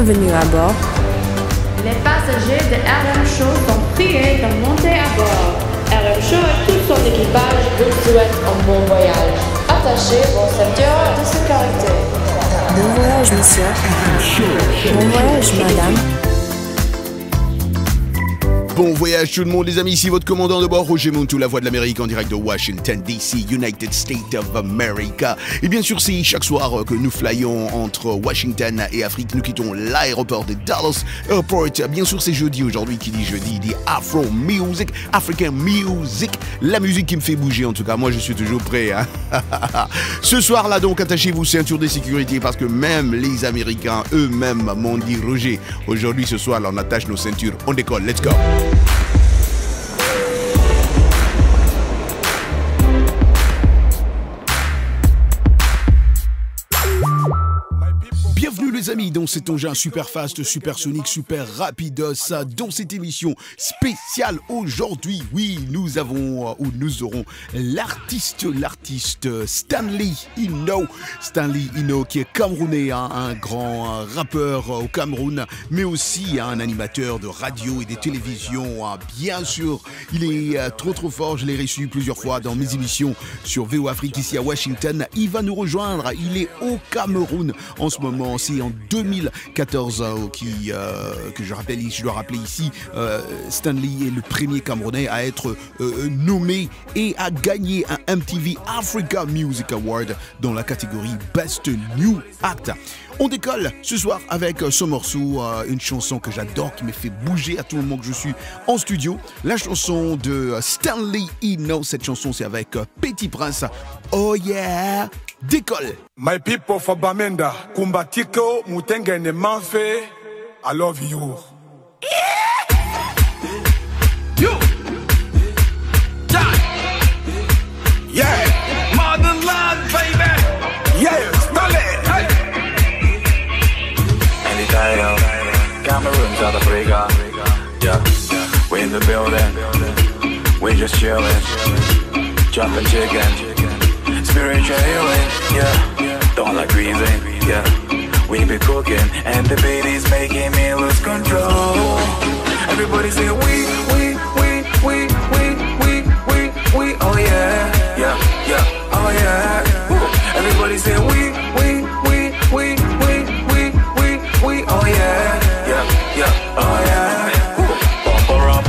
Bienvenue à bord. Les passagers de RM Show sont priés de monter à bord. RM Show et tout son équipage vous souhaitent un bon voyage. Attachez vos ceintures de sécurité. Bon voyage, monsieur. Bon voyage, madame. Bon voyage tout le monde les amis, ici votre commandant de bord Roger Montou, la voix de l'Amérique en direct de Washington DC, United States of America. Et bien sûr c'est chaque soir que nous flyons entre Washington et Afrique, nous quittons l'aéroport de Dallas Airport. Bien sûr c'est jeudi aujourd'hui, qui dit jeudi dit Afro Music, African Music, la musique qui me fait bouger en tout cas, moi je suis toujours prêt hein. Ce soir là donc attachez vos ceintures de sécurité parce que même les Américains eux-mêmes m'ont dit Roger, aujourd'hui ce soir là on attache nos ceintures, on décolle, let's go. Bienvenue les amis dans cet engin super fast, super sonique, super rapidos, dans cette émission spéciale aujourd'hui. Oui, nous aurons l'artiste Stanley Ino. Stanley Ino qui est camerounais, hein, un grand rappeur au Cameroun, mais aussi un animateur de radio et de télévision. Bien sûr, il est trop fort, je l'ai reçu plusieurs fois dans mes émissions sur VO Afrique ici à Washington. Il va nous rejoindre, il est au Cameroun en ce moment. C'est en 2014 que je dois rappeler ici, Stanley est le premier Camerounais à être nommé et à gagner un MTV Africa Music Award dans la catégorie Best New Act. On décolle ce soir avec ce morceau, une chanson que j'adore, qui me fait bouger à tout moment que je suis en studio. La chanson de Stanley Ino, cette chanson c'est avec Petit Prince. Oh yeah, décolle. My people for Bamenda, Kumbatiko, Mutengene Manfe, I love you. You. Yeah. Motherland, baby. Yeah, Stanley. Hey. Anytime, Cameroon, South Africa. Yeah. We in the building. We just chillin'. Chopping chicken. Spiritual healing. Yeah. Don't like breathing. Yeah. We be cooking. And the beat is making me lose control. Everybody say we. Oh yeah. Yeah. Yeah. Oh yeah. Woo. Everybody say we. Oh yeah. Yeah. Yeah. Oh yeah. Bumper up.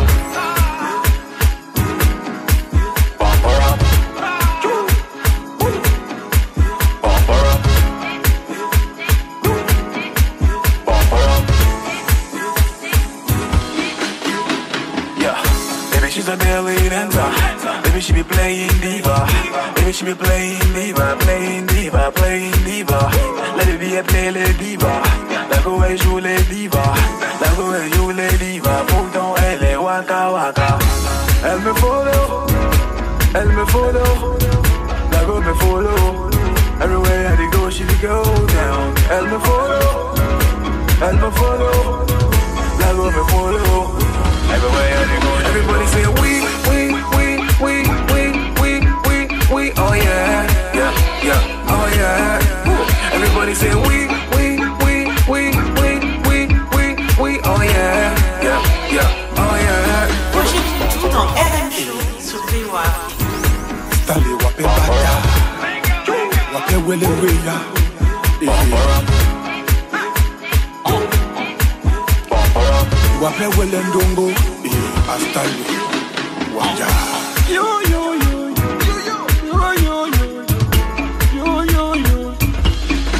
Bumper up. Bumper up. Bumper up. Yeah. Baby, she's a belly dancer. Baby, she be playing diva. Baby, she be playing diva, playing diva, playing diva. Let it be a play les diva. La go et joue les diva. La go et joue les diva. Pourtant elle est waka waka. Elle me follow. Elle me follow. La go me follow. Everywhere I go, she go down. Elle me follow. Elle me follow. La go me follow. Everywhere I go, everybody say we. Oh yeah, yeah, yeah, oh yeah. Woo. Everybody say we, oh yeah, yeah, yeah, oh yeah. Roger Montou dans RM Show sur VO Afrique. Stanley wape bata, wape wele weya. Wape wele ndongo, Stanley, waja. Yo.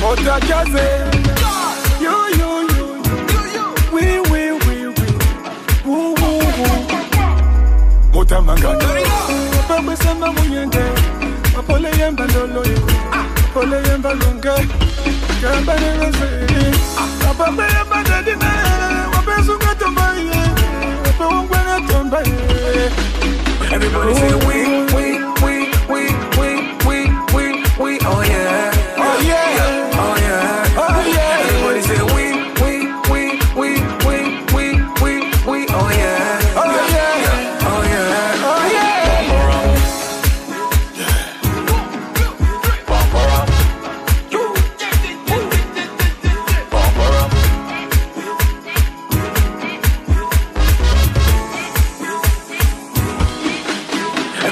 Mota jaze, yo, oui, woo. Mota mangana. Papa samba muyende, apole yemba lolo, apole yemba lunge, yemba nereze. Papa yemba dadine, wape sunga tombaye, wape wongwena tombaye. Everybody say we, oh yeah.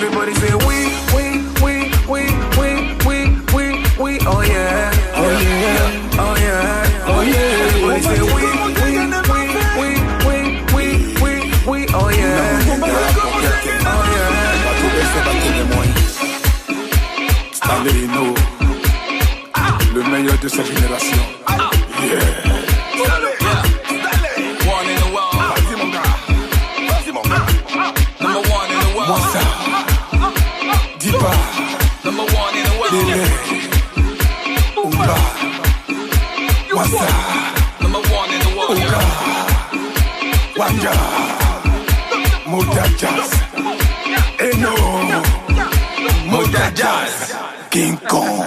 Everybody say we, oh yeah, oh yeah, oh yeah, oh yeah. Everybody say we, oh yeah, oh yeah. Stanley Hino, le meilleur de sa génération. Yeah. One in the world. Vas-y mon gars. Vas-y mon gars. Number one in the world. Wassa. Diba. Number one in the world. Lele. Umba. Wassa. Number one in the world. Oka. Wanja. Moda Jazz. Eno. Moda Jazz. King Kong.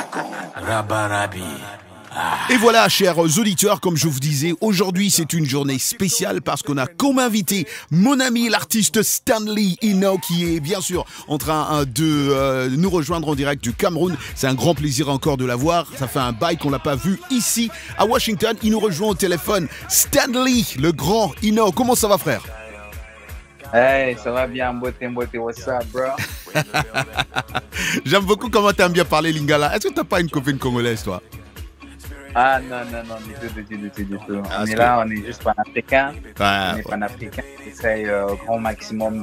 Rabarabi. Et voilà, chers auditeurs, comme je vous disais, aujourd'hui c'est une journée spéciale parce qu'on a comme invité mon ami l'artiste Stanley Hino qui est bien sûr en train de nous rejoindre en direct du Cameroun. C'est un grand plaisir encore de l'avoir. Ça fait un bail qu'on l'a pas vu ici à Washington. Il nous rejoint au téléphone. Stanley, le grand Hino. Comment ça va, frère? Hey, ça va bien, beauté, what's up, bro? J'aime beaucoup comment tu aimes bien parler lingala. Est-ce que t'as pas une copine congolaise, toi? Ah non, du tout. On est là, on est juste panafricains. On est panafricains. J'essaye au grand maximum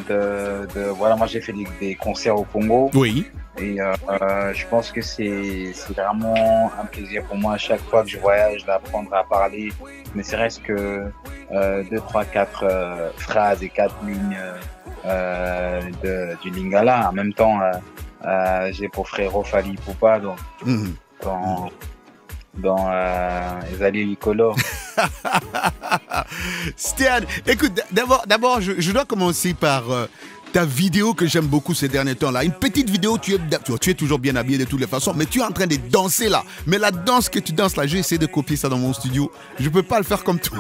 voilà, moi j'ai fait des concerts au Congo. Oui. Et je pense que c'est vraiment un plaisir pour moi à chaque fois que je voyage d'apprendre à parler, ne serait-ce que 2, 3, 4 phrases et 4 lignes du lingala. En même temps, j'ai pour frérot Fali Poupa, donc dans les alliés Icolo. Stan, écoute, d'abord, je dois commencer par ta vidéo que j'aime beaucoup ces derniers temps-là. Une petite vidéo, tu es toujours bien habillé de toutes les façons, mais tu es en train de danser là. Mais la danse que tu danses là, j'ai essayé de copier ça dans mon studio. Je peux pas le faire comme toi.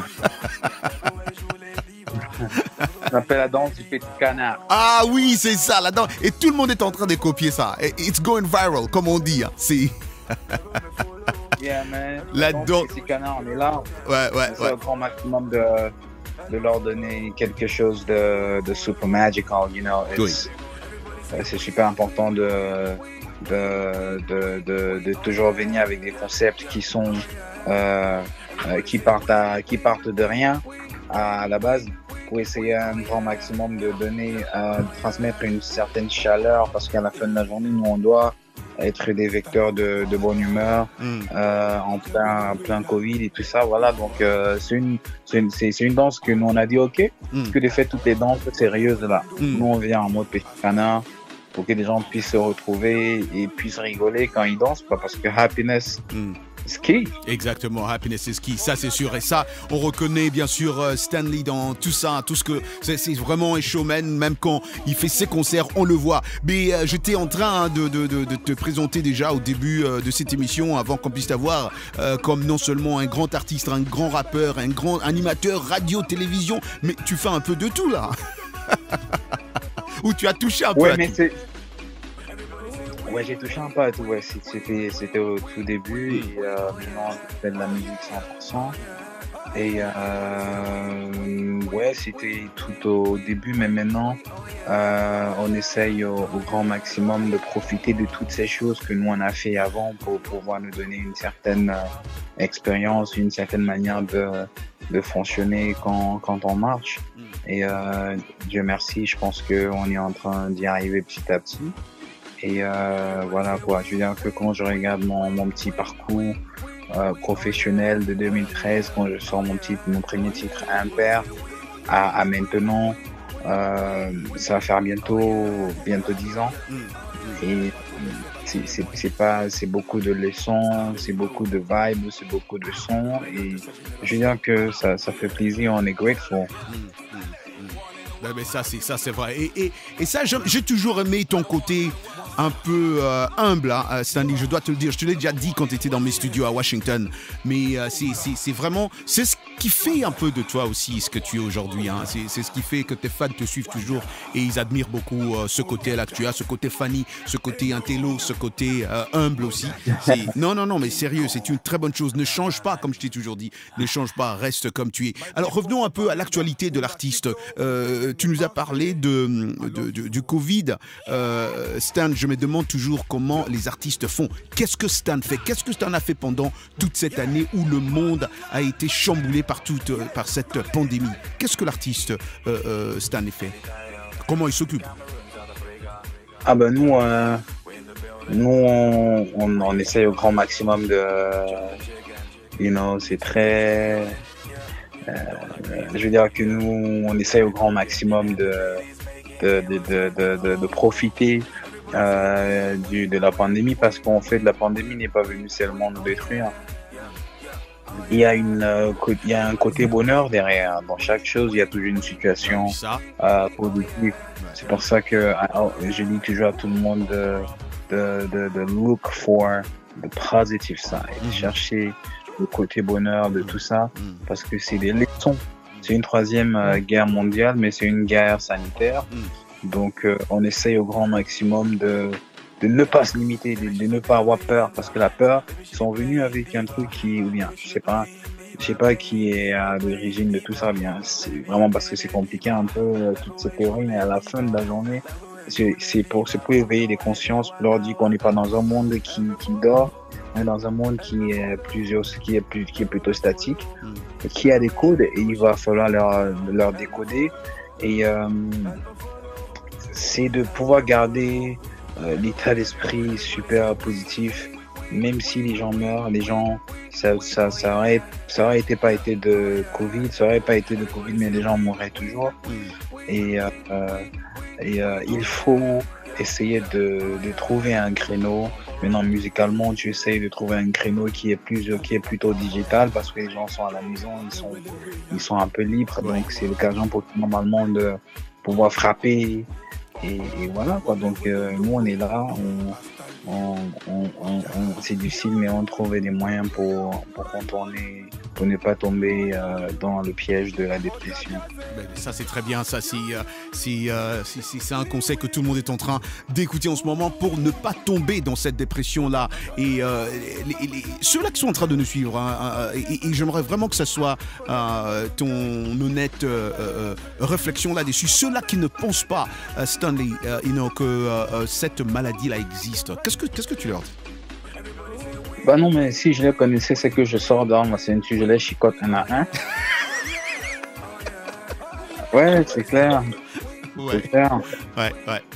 Ça s'appelle la danse du petit canard. Ah oui, c'est ça, la danse. Et tout le monde est en train de copier ça. It's going viral, comme on dit. Hein. C'est... Yeah, man. La danse danse. du petit canard, on est là. Ouais. Au grand maximum de leur donner quelque chose de super magical, you know. C'est super important de toujours venir avec des concepts qui sont qui partent de rien à la base, pour essayer un grand maximum de donner, de transmettre une certaine chaleur, parce qu'à la fin de la journée, nous on doit être des vecteurs de bonne humeur en plein Covid et tout ça, voilà. Donc c'est une danse que nous on a dit ok, que de faire toutes les danses sérieuses là. Nous on vient en mode petit canard pour que les gens puissent se retrouver et puissent rigoler quand ils dansent, parce que happiness is key. Exactement, happiness is key, ça c'est sûr. Et ça, on reconnaît bien sûr Stanley dans tout ça, tout ce que c'est vraiment un showman, même quand il fait ses concerts, on le voit. Mais j'étais en train de te présenter déjà au début de cette émission, avant qu'on puisse t'avoir comme non seulement un grand artiste, un grand rappeur, un grand animateur radio, télévision, mais tu fais un peu de tout là. Ou tu as touché un peu à tout. Ouais, j'ai touché un peu à tout, ouais. C'était au tout début, et maintenant je fais de la musique 100%. Et ouais, c'était tout au début, mais maintenant on essaye au grand maximum de profiter de toutes ces choses que nous on a fait avant pour pouvoir nous donner une certaine expérience, une certaine manière de fonctionner quand on marche. Et Dieu merci, je pense qu'on est en train d'y arriver petit à petit. Et voilà quoi, je veux dire que quand je regarde mon petit parcours professionnel de 2013, quand je sors mon premier titre Impair à maintenant, ça va faire bientôt 10 ans. Et c'est beaucoup de leçons, c'est beaucoup de vibes, c'est beaucoup de sons, et je veux dire que ça fait plaisir, on est grateful. Mais ça c'est vrai. Et ça, j'ai toujours aimé ton côté un peu humble, hein, Stanley, je dois te le dire. Je te l'ai déjà dit quand tu étais dans mes studios à Washington. Mais c'est vraiment... C'est ce qui fait un peu de toi aussi ce que tu es aujourd'hui. Hein. C'est ce qui fait que tes fans te suivent toujours et ils admirent beaucoup ce côté-là que tu as, ce côté funny, ce côté intello, ce côté humble aussi. Non, mais sérieux, c'est une très bonne chose. Ne change pas, comme je t'ai toujours dit. Ne change pas, reste comme tu es. Alors revenons un peu à l'actualité de l'artiste. tu nous as parlé du Covid. Stan, je me demande toujours comment les artistes font. Qu'est-ce que Stan fait? Qu'est-ce que Stan a fait pendant toute cette année où le monde a été chamboulé par cette pandémie? Qu'est-ce que l'artiste Stan fait? Comment il s'occupe? Ah ben nous on essaye au grand maximum de, c'est très, je veux dire que nous on essaye au grand maximum de profiter de la pandémie, parce qu'en fait la pandémie n'est pas venue seulement nous détruire. Il y a un côté bonheur derrière. Dans chaque chose, il y a toujours une situation positive. C'est pour ça que je dis toujours à tout le monde de look for the positive side, chercher le côté bonheur de tout ça, parce que c'est des leçons. C'est une troisième guerre mondiale, mais c'est une guerre sanitaire. Donc on essaye au grand maximum de ne pas se limiter, de ne pas avoir peur, parce que la peur, ils sont venus avec un truc ou bien, je sais pas qui est à l'origine de tout ça, bien, c'est vraiment parce que c'est compliqué un peu, toutes ces théories, mais à la fin de la journée, c'est pour éveiller les consciences, pour leur dire qu'on n'est pas dans un monde qui dort, mais dans un monde qui est plutôt statique, qui a des codes, et il va falloir leur décoder, et c'est de pouvoir garder l'état d'esprit super positif, même si les gens meurent, ça aurait pas été de Covid, mais les gens mourraient toujours. Et il faut essayer de trouver un créneau. Maintenant, musicalement, tu essayes de trouver un créneau qui est plutôt digital, parce que les gens sont à la maison, ils sont un peu libres, donc c'est l'occasion pour normalement de pouvoir frapper. Et voilà quoi, donc nous on est là, c'est difficile, mais on trouvait des moyens pour contourner, pour ne pas tomber dans le piège de la dépression. Ça c'est très bien, ça c'est un conseil que tout le monde est en train d'écouter en ce moment pour ne pas tomber dans cette dépression là. Et ceux-là qui sont en train de nous suivre, et j'aimerais vraiment que ça soit ton honnête réflexion là-dessus. Ceux-là qui ne pensent pas, Stanley, que cette maladie-là existe, qu'est-ce que tu leur dis? Bah non, mais si je les connaissais, c'est que je sors dehors, moi, c'est je les chicote un à un. Ouais, c'est clair. Ouais. C'est clair. Ouais.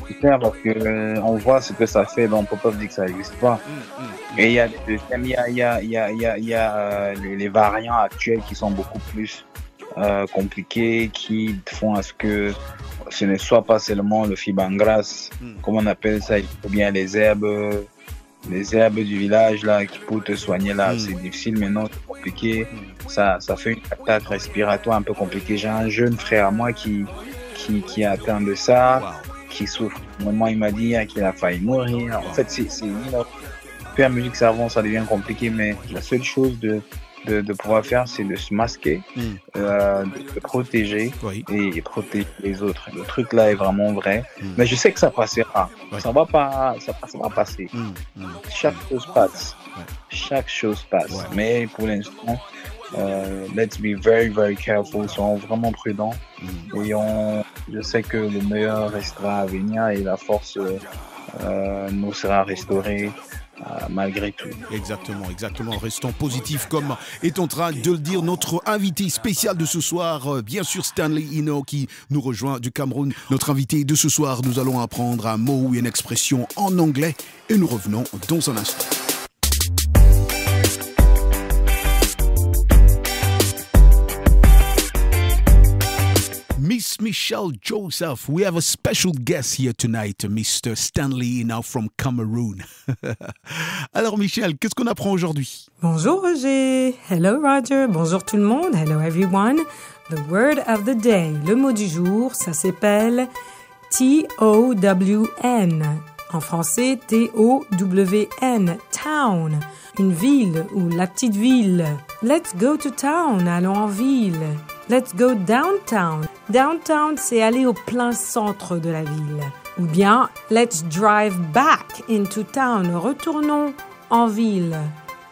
C'est clair, parce que on voit ce que ça fait, donc on peut pas dire que ça n'existe pas. Et il y a les variants actuels qui sont beaucoup plus compliqués, qui font à ce que ce ne soit pas seulement le fibangras, comme on appelle ça, ou bien les herbes du village là qui pour te soigner là, c'est difficile, mais non, c'est compliqué. Ça fait une attaque respiratoire un peu compliquée. J'ai un jeune frère à moi qui est atteint de ça, qui souffre. Moment il m'a dit qu'il a failli mourir. En fait, c'est faire musique savon, ça devient compliqué, mais la seule chose de pouvoir faire, c'est de se masquer, de protéger et protéger les autres. Le truc là est vraiment vrai, mais je sais que ça passera. Ça va passer. Chaque chose passe. Mais pour l'instant, let's be very very careful. Soyons vraiment prudents. Et je sais que le meilleur restera à venir et la force nous sera restaurée. Malgré tout. Exactement. Restons positifs, comme est en train de le dire notre invité spécial de ce soir, bien sûr Stanley Ino, qui nous rejoint du Cameroun. Notre invité de ce soir, nous allons apprendre un mot ou une expression en anglais et nous revenons dans un instant. Miss Michelle Joseph, we have a special guest here tonight, Mr. Stanley, now from Cameroon. Alors Michelle, qu'est-ce qu'on apprend aujourd'hui? Bonjour Roger. Hello Roger. Bonjour tout le monde. Hello everyone. The word of the day. Le mot du jour, ça s'appelle T-O-W-N. En français, T-O-W-N. Town. Une ville ou la petite ville. Let's go to town. Allons en ville. Let's go downtown. Downtown, c'est aller au plein centre de la ville. Ou bien, let's drive back into town. Retournons en ville.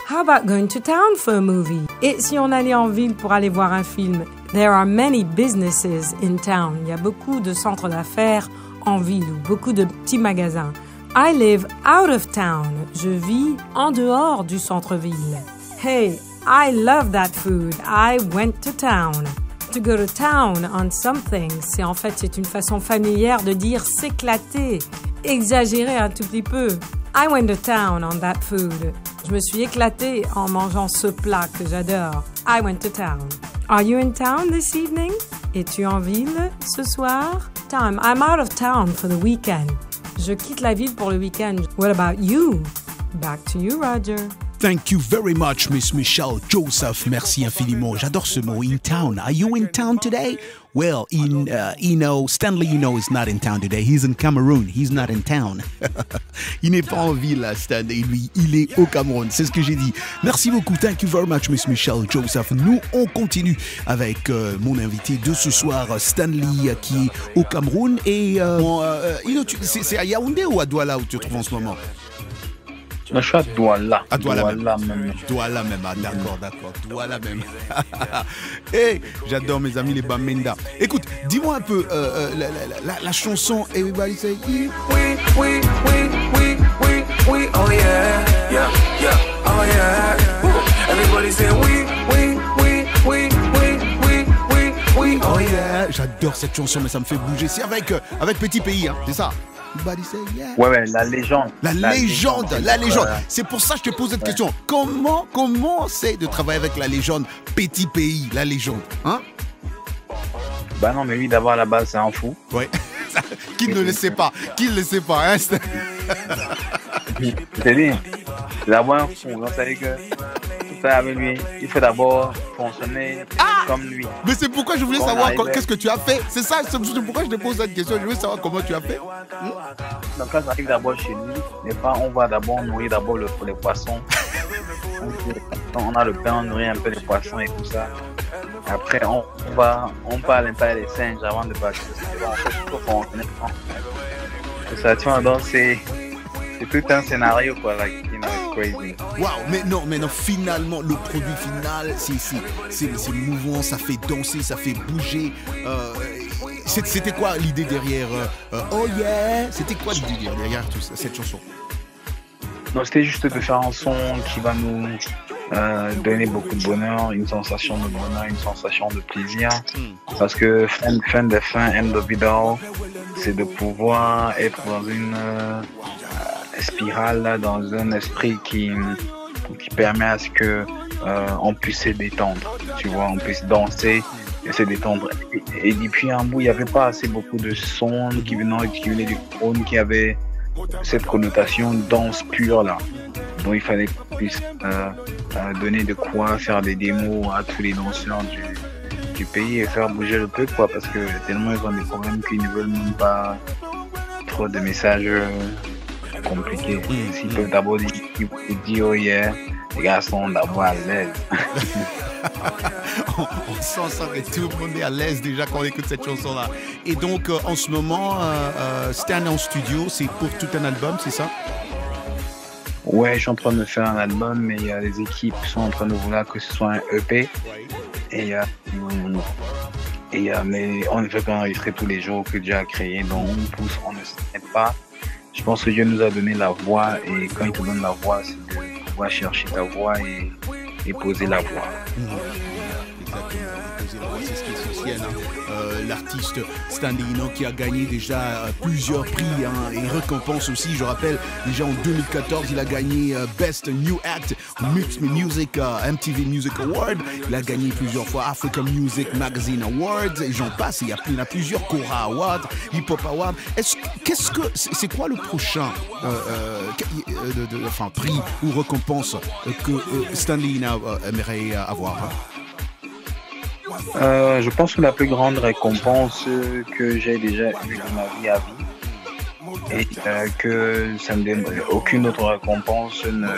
How about going to town for a movie? Et si on allait en ville pour aller voir un film? There are many businesses in town. Il y a beaucoup de centres d'affaires en ville ou beaucoup de petits magasins. I live out of town. Je vis en dehors du centre-ville. Hey, I love that food. I went to town. To go to town on something, c'est une façon familière de dire s'éclater, exagérer un tout petit peu. I went to town on that food. Je me suis éclatée en mangeant ce plat que j'adore. I went to town. Are you in town this evening? Es-tu en ville ce soir? I'm out of town for the weekend. Je quitte la ville pour le week-end. What about you? Back to you, Roger. Thank you very much, Miss Michelle Joseph. Merci infiniment. J'adore ce mot, in town. Are you in town today? Well, Stanley, is not in town today. He's in Cameroon. He's not in town. Il n'est pas en ville, là, Stanley. Lui, il est au Cameroun. C'est ce que j'ai dit. Merci beaucoup. Thank you very much, Miss Michelle Joseph. Nous, on continue avec mon invité de ce soir, Stanley, qui est au Cameroun. Et c'est à Yaoundé ou à Douala où tu te trouves en ce moment? Je suis à Douala. À Douala même. Douala même. Ah, d'accord. Douala même. Hey, j'adore mes amis les Bamenda. Écoute, dis-moi un peu la chanson Everybody Say We, oh yeah, oh yeah. Everybody say we, oh yeah. J'adore cette chanson, mais ça me fait bouger. C'est avec Petit Pays, hein, c'est ça? Yeah. Ouais, la légende. La légende. C'est pour ça que je te pose cette question. Comment c'est de travailler avec la légende Petit Pays, la légende, hein? Bah non, mais lui d'abord à la base c'est un fou. Ouais. Qui ne le sait pas, hein? C'est dit, d'abord un fou. Vous savez que ça avec lui, il faut d'abord fonctionner comme lui. Mais c'est pourquoi je voulais savoir qu'est-ce que tu as fait. C'est ça, c'est pourquoi je te pose cette question. Je voulais savoir comment tu as fait. Donc quand ça arrive d'abord chez lui, on va d'abord nourrir les poissons. On a le pain, on nourrit un peu les poissons et tout ça. Après, on parle un peu des singes avant de partir. C'est ça, tu vois, donc c'est tout un scénario, quoi, like, you know, it's crazy. Wow, mais non, finalement, le produit final, c'est mouvant, ça fait danser, ça fait bouger. C'était quoi l'idée derrière Oh yeah, c'était quoi l'idée derrière cette chanson? Non, c'était juste de faire un son qui va nous donner beaucoup de bonheur, une sensation de bonheur, une sensation de plaisir. Parce que fin de fin, end of it all, c'est de pouvoir être dans une spirale, là, dans un esprit qui permet à ce que on puisse se détendre, tu vois, on puisse danser et se détendre. Et depuis un bout, il n'y avait pas assez beaucoup de sons qui venaient du trône, qui avaient cette connotation danse pure là. Donc il fallait qu'on puisse donner de quoi faire des démos à tous les danseurs du pays et faire bouger le peuple, quoi, parce que tellement ils ont des problèmes qu'ils ne veulent même pas trop de messages compliqués. S'ils peuvent d'abord dire oh yeah, les gars sont d'abord à l'aise. On sent ça que tout le monde est à l'aise déjà quand on écoute cette chanson-là. Et donc, en ce moment, Stan en studio, c'est pour tout un album, c'est ça? Ouais, je suis en train de faire un album, mais il y a des équipes qui sont en train de vouloir que ce soit un EP. Mais on ne fait pas enregistrer tous les jours que Dieu a créé, donc on ne s'arrête pas. Je pense que Dieu nous a donné la voix, et quand il te donne la voix, c'est de pouvoir chercher ta voix et poser la voix. C'est ce qui est essentiel. L'artiste Stanley Enoch qui a gagné déjà plusieurs prix et récompenses aussi. Je rappelle, déjà en 2014, il a gagné Best New Act Music MTV Music Award. Il a gagné plusieurs fois African Music Magazine Awards et j'en passe. Il y a plusieurs Cora Awards, Hip Hop Awards. C'est quoi le prochain prix ou récompense que Stanley Enoch aimerait avoir? Je pense que la plus grande récompense que j'ai déjà eue de ma vie à vie, et que ça me donne aucune autre récompense ne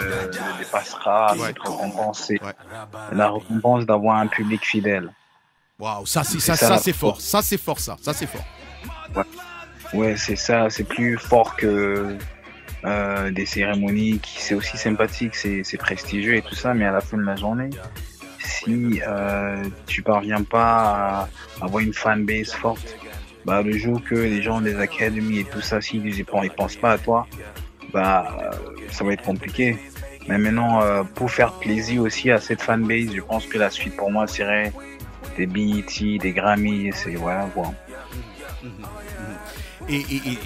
dépassera cette récompense, c'est la récompense d'avoir un public fidèle. Waouh, ça c'est fort. Ça c'est fort. Ouais, c'est ça, c'est plus fort que des cérémonies qui c'est aussi sympathique, c'est prestigieux et tout ça, mais à la fin de la journée, si tu parviens pas à avoir une fanbase forte, bah, le jour que les gens des académies et tout ça, s'ils ils pensent pas à toi, bah, ça va être compliqué. Mais maintenant, pour faire plaisir aussi à cette fanbase, je pense que la suite pour moi serait des BET, des Grammy, c'est voilà quoi. Et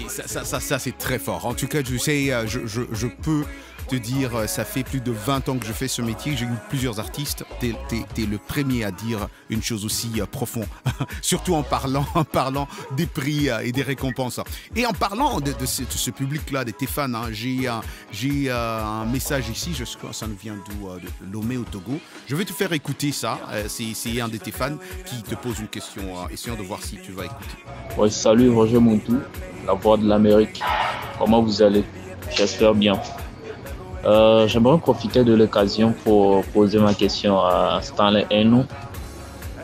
ça c'est très fort. En tout cas, je sais, je peux te dire, ça fait plus de 20 ans que je fais ce métier, j'ai eu plusieurs artistes, t'es le premier à dire une chose aussi profonde, surtout en parlant des prix et des récompenses. Et en parlant de ce public-là, de tes fans, hein, j'ai un message ici, je crois que ça nous vient de Lomé au Togo. Je vais te faire écouter ça, c'est un de tes fans qui te pose une question, essayons de voir si tu vas écouter. Ouais, salut Roger Montou, la voix de l'Amérique, comment vous allez? J'espère bien. J'aimerais profiter de l'occasion pour poser ma question à Stanley Eno.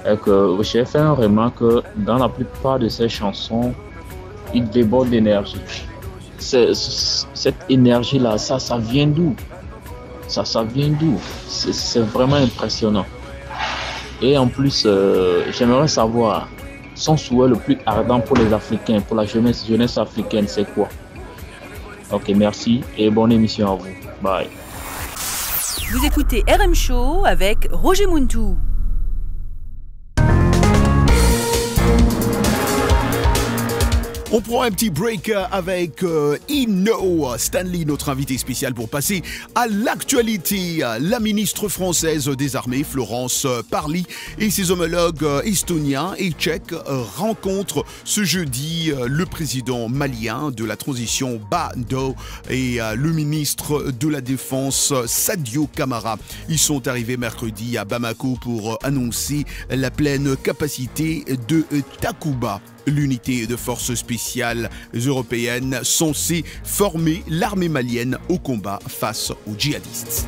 Et que j'ai fait une remarque que dans la plupart de ses chansons, il déborde d'énergie. Cette énergie-là, ça vient d'où? Ça vient d'où? C'est vraiment impressionnant. Et en plus, j'aimerais savoir, son souhait le plus ardent pour les Africains, pour la jeunesse africaine, c'est quoi? Ok, merci et bonne émission à vous. Bye. Vous écoutez RM Show avec Roger Muntou. On prend un petit break avec Eno Stanley, notre invité spécial, pour passer à l'actualité. La ministre française des Armées, Florence Parly, et ses homologues estoniens et tchèques rencontrent ce jeudi le président malien de la transition Bado et le ministre de la Défense Sadio Camara. Ils sont arrivés mercredi à Bamako pour annoncer la pleine capacité de Takuba, l'unité de forces spéciales européennes censée former l'armée malienne au combat face aux djihadistes.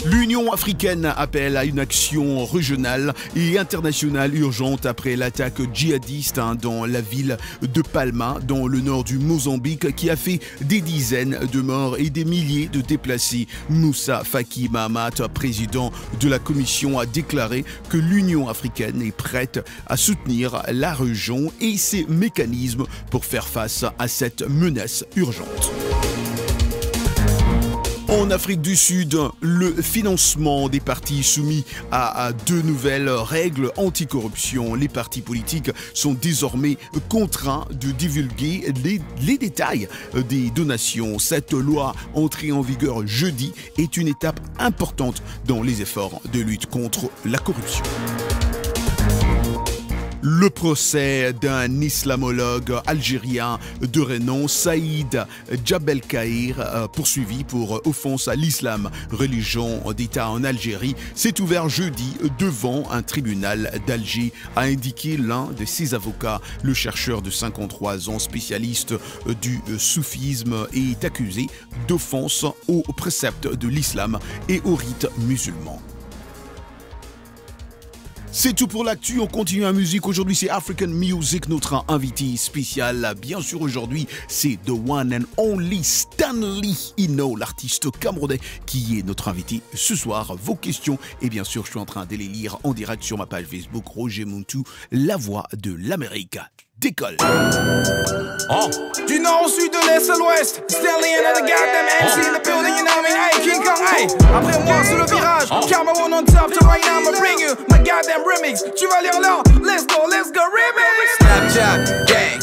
L'Union africaine appelle à une action régionale et internationale urgente après l'attaque djihadiste dans la ville de Palma, dans le nord du Mozambique, qui a fait des dizaines de morts et des milliers de déplacés. Moussa Faki Mahamat, président de la Commission, a déclaré que l'Union africaine est prête à soutenir la région et ses mécanismes pour faire face à cette menace urgente. En Afrique du Sud, le financement des partis soumis à de nouvelles règles anticorruption. Les partis politiques sont désormais contraints de divulguer les détails des donations. Cette loi, entrée en vigueur jeudi, est une étape importante dans les efforts de lutte contre la corruption. Le procès d'un islamologue algérien de renom, Saïd Djabelkhair, poursuivi pour offense à l'islam, religion d'État en Algérie, s'est ouvert jeudi devant un tribunal d'Alger, a indiqué l'un de ses avocats. Le chercheur de 53 ans, spécialiste du soufisme, est accusé d'offense aux préceptes de l'islam et aux rites musulmans. C'est tout pour l'actu, on continue en musique. Aujourd'hui, c'est African Music, notre invité spécial. Bien sûr, aujourd'hui, c'est The One and Only Stanley Eno, l'artiste camerounais, qui est notre invité ce soir. Vos questions, et bien sûr, je suis en train de les lire en direct sur ma page Facebook, Roger Muntou, la voix de l'Amérique. Décolle. Oh. Du nord au sud, de l'est à l'ouest, Stanley and the goddamn MC in the building, you know me, hey, King Kong, hey. Après moi sur le virage, Karma one on top, so right now I'ma bring you my goddamn remix. Tu vas lire là, let's go remix. Snapchat, gang,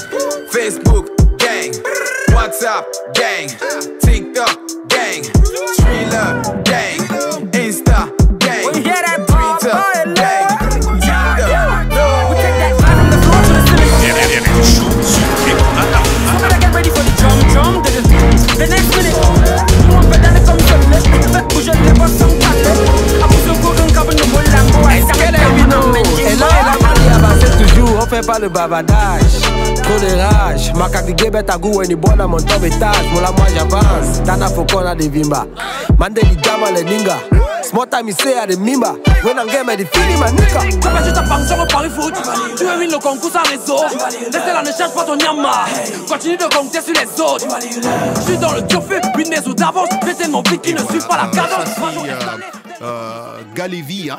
Facebook, gang, WhatsApp, gang, TikTok, gang, Thriller, gang, Insta, gang, Twitter, gang. The next minute, you want better than some goodness. But push it, never some talent. I put some good on cover no more lambo. I can't Et là, c'est toujours, on fait pas le bavardage. Trop de rage, ma kakige bête à goût, et ni bonne à mon top étage. Mola, moi j'avance, Tana Fokon a des vimba. Mandeli Dama le ninga. Small time, il sait à des mimba. When I'm game, il finit ma nika. Tu vas juste ta pension au pari foot. Tu veux win le concours sans réseau. Laissez-la, ne cherche pas ton yama. Continue de compter sur les autres. Je suis dans le turfu, une des autres d'avance. Fais tellement vite qu'il ne suit pas la cadence. Galévi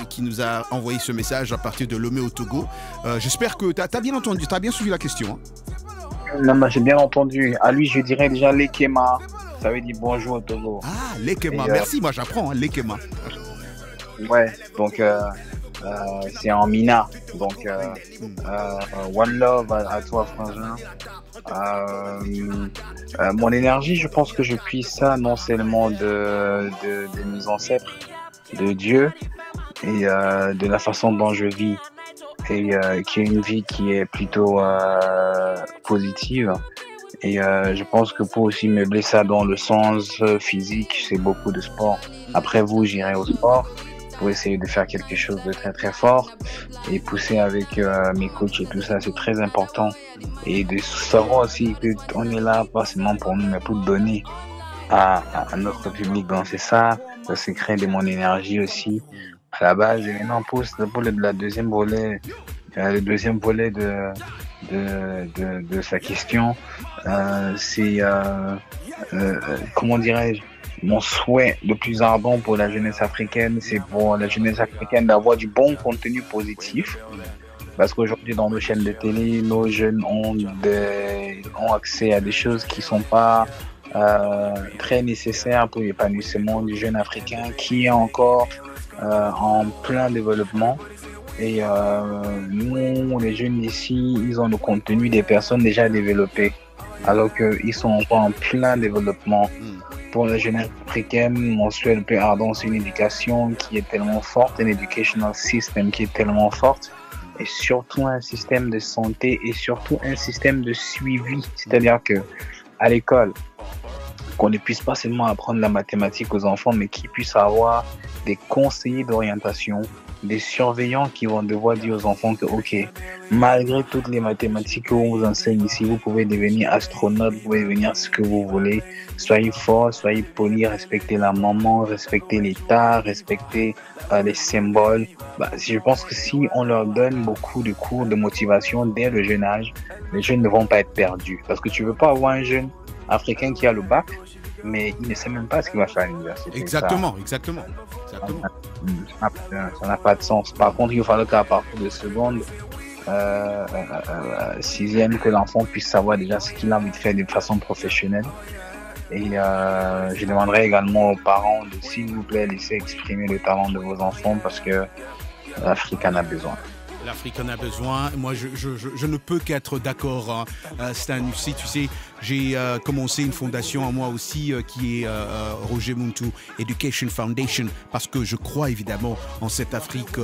qui nous a envoyé ce message à partir de Lomé au Togo. J'espère que tu as bien entendu, tu as bien suivi la question. Non, j'ai bien entendu. À lui, je dirais déjà Lekema. Ça veut dire bonjour au Togo. Ah, Lekema, merci, moi j'apprends, Lekema. Ouais, donc c'est en Mina. Donc, one love à toi, frangin. Mon énergie, je pense que je puise ça non seulement de mes ancêtres, de Dieu, et de la façon dont je vis. Et qui est une vie qui est plutôt positive. Et je pense que pour aussi meubler ça dans le sens physique, c'est beaucoup de sport. Après vous, j'irai au sport pour essayer de faire quelque chose de très très fort et pousser avec mes coachs et tout ça, c'est très important. Et de savoir aussi qu'on est là pas seulement pour nous, mais pour donner à notre public. Donc c'est ça, le secret de mon énergie aussi. À la base, et maintenant pour le deuxième volet, de sa question, c'est comment dirais-je, mon souhait le plus ardent pour la jeunesse africaine, c'est pour la jeunesse africaine d'avoir du bon contenu positif. Parce qu'aujourd'hui, dans nos chaînes de télé, nos jeunes ont accès à des choses qui ne sont pas très nécessaires pour l'épanouissement du jeune africain qui est encore en plein développement. Et nous, les jeunes ici, ils ont le contenu des personnes déjà développées, alors qu'ils sont encore en plein développement. Pour la jeunesse africaine, mon souhait le plus ardent, c'est une éducation qui est tellement forte, un educational system qui est tellement forte, et surtout un système de santé et surtout un système de suivi. C'est-à-dire que à l'école, qu'on ne puisse pas seulement apprendre la mathématique aux enfants, mais qu'ils puissent avoir des conseillers d'orientation, des surveillants qui vont devoir dire aux enfants que, ok, malgré toutes les mathématiques qu'on vous enseigne ici, vous pouvez devenir astronaute, vous pouvez devenir ce que vous voulez. Soyez fort, soyez poli, respectez la maman, respectez l'État, respectez les symboles. Je pense que si on leur donne beaucoup de cours de motivation dès le jeune âge, les jeunes ne vont pas être perdus. Parce que tu ne veux pas avoir un jeune africain qui a le bac, mais il ne sait même pas ce qu'il va faire à l'université. Exactement. Ça n'a pas de sens. Par contre, il va falloir qu'à partir de seconde, sixième, que l'enfant puisse savoir déjà ce qu'il a envie de faire de façon professionnelle. Et je demanderai également aux parents de, s'il vous plaît, laisser exprimer le talent de vos enfants parce que l'Afrique en a besoin. L'Afrique en a besoin. Moi, je ne peux qu'être d'accord, Stan. Tu sais, j'ai commencé une fondation à moi aussi qui est Roger Muntu Education Foundation parce que je crois évidemment en cette Afrique,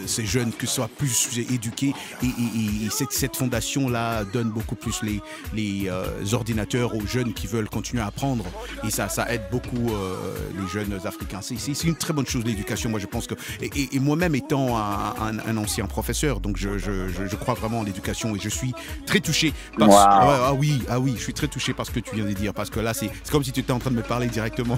ces jeunes que soient plus éduqués et cette fondation-là donne beaucoup plus les ordinateurs aux jeunes qui veulent continuer à apprendre et ça aide beaucoup les jeunes africains. C'est une très bonne chose l'éducation. Moi, je pense que et moi-même étant un ancien professeur, donc je crois vraiment en l'éducation et je suis très touché. Ah oui, je suis très touché par ce que tu viens de dire parce que là c'est comme si tu étais en train de me parler directement.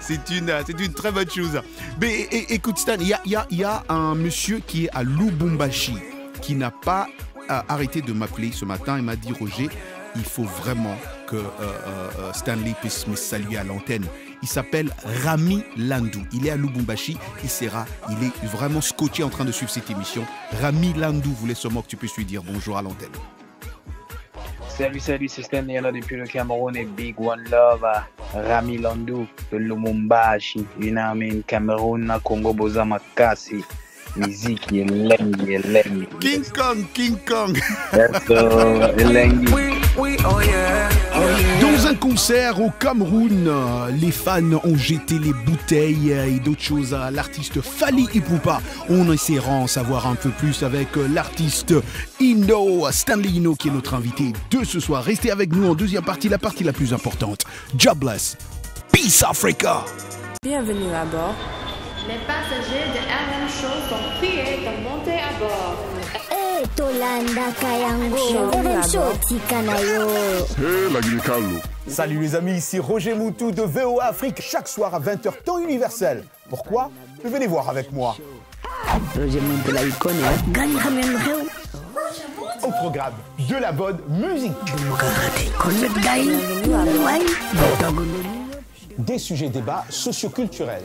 C'est une très bonne chose. Mais écoute Stan, il y a un monsieur qui est à Lubumbashi qui n'a pas arrêté de m'appeler ce matin et m'a dit Roger, il faut vraiment que Stanley puisse me saluer à l'antenne. Il s'appelle Rami Landou. Il est à Lubumbashi. Il est vraiment scotché en train de suivre cette émission. Rami Landou voulait seulement que tu puisses lui dire bonjour à l'antenne. Salut, c'est Stanley là depuis le Cameroun et Big One Love à Rami Landou de Lubumbashi. Une Cameroun, Congo, Boza, Makasi. Musique, Elengi. King Kong. Elengi. Dans un concert au Cameroun, les fans ont jeté les bouteilles et d'autres choses à l'artiste Fally Ipupa. On essaiera d'en savoir un peu plus avec l'artiste Ino, Stanley Ino, qui est notre invité de ce soir. Restez avec nous en deuxième partie, la partie la plus importante. Jobless. Peace Africa. Bienvenue à bord. Les passagers de RM Show sont priés de monter à bord. Tolanda Kayango, RM Show Tikanayo. Hey la Guinée-Carlo. Salut les amis, ici Roger Muntu de VOA Afrique, chaque soir à 20h temps universel. Pourquoi? Venez voir avec moi. Roger Muntu la icône. Au programme de la bonne musique. des sujets débats socioculturels.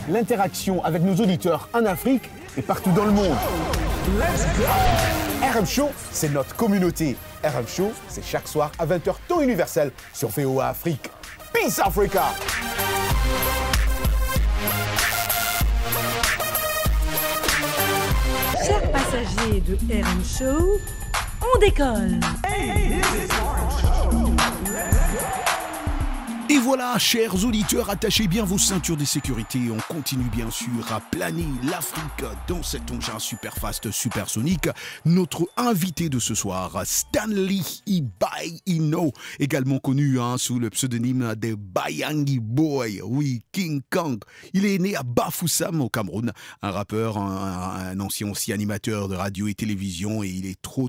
L'interaction avec nos auditeurs en Afrique et partout dans le monde. RM Show, c'est notre communauté. RM Show, c'est chaque soir à 20h temps universel sur VOA Afrique. Peace Africa! Chers passagers de RM Show, on décolle. Et voilà, chers auditeurs, attachez bien vos ceintures de sécurité. On continue bien sûr à planer l'Afrique dans cet engin super fast, supersonique. Notre invité de ce soir, Stanley Ibai Ino, également connu sous le pseudonyme de Bayangi Boy, oui, King Kong. Il est né à Bafoussam au Cameroun, un rappeur, un ancien aussi animateur de radio et télévision, et il est trop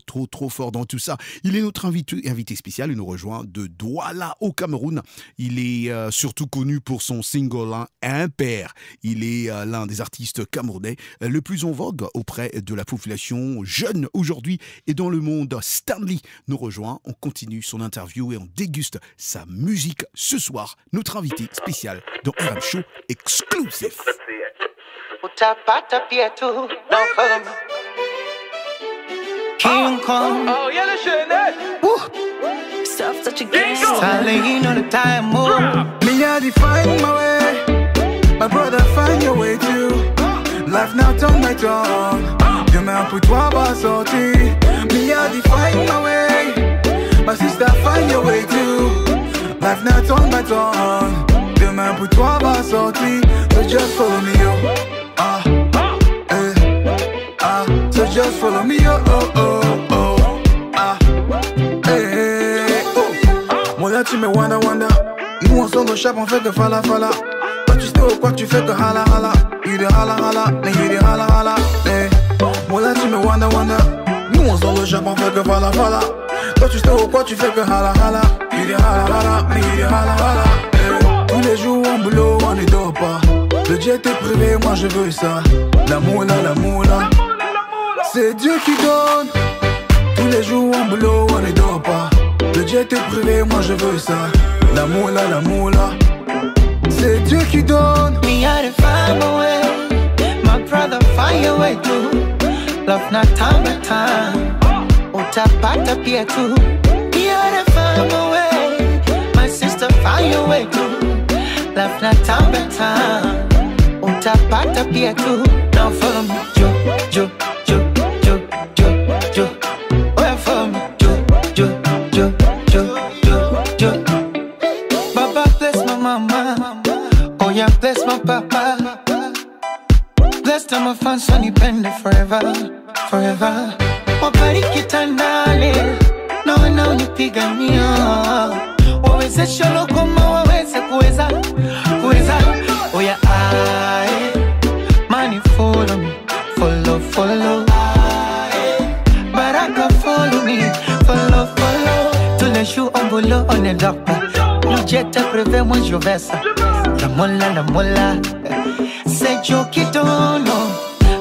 fort dans tout ça. Il est notre invité spécial, il nous rejoint de Douala au Cameroun. Il est surtout connu pour son single Impair. Il est l'un des artistes camerounais le plus en vogue auprès de la population jeune aujourd'hui et dans le monde. Stanley nous rejoint. On continue son interview et on déguste sa musique ce soir. Notre invité spécial dans RM Show exclusif. King Kong. Oh, yeah, le chenet. Stuff such a game. Styling all the time, oh. Me, I define my way. My brother, find your way too. Life now turn by turn. Demain pour toi va sortir. Me, I define my way. My sister, find your way too. Life now turn by turn. Demain pour toi va sortir. So just follow me, yo. So just follow me, oh, Moi là tu me wanda. Nous on sort de chape, on fait que fala. Toi tu sais au quoi tu fais que hala. You de hala, mais you de hala, Moi là tu me wanda. Nous on sort de chape, on fait que fala. Toi tu sais au quoi tu fais que hala. You de hala, mais you de hala, Tous les jours en boulot, on ne dort pas. Le jet est privé, moi je veux ça. La moula. C'est Dieu qui donne. Tous les jours en boulot, on ne dort pas. Le jet est privé, moi je veux ça. La moula. C'est Dieu qui donne. Me I find my way. My brother find your way too. Love not time by time. Utapata pia too. Me I find my way. My sister find your way too. Love not time by time. Utapata pia too. Now follow me, Joe. Where from Joe. Baba bless my mama. Oh yeah, bless my papa. Bless them my fans so nipende forever. Wabariki tandale. Na unipigania. Wawezesha lokoma waweze kuweza. Oh yeah, money follow me. Follow. Baraka follow me. Follow. Tous les jours en boulot, on ne dort pas. Le jet est privé, moi je vais ça. La moula. C'est Dieu qui donne.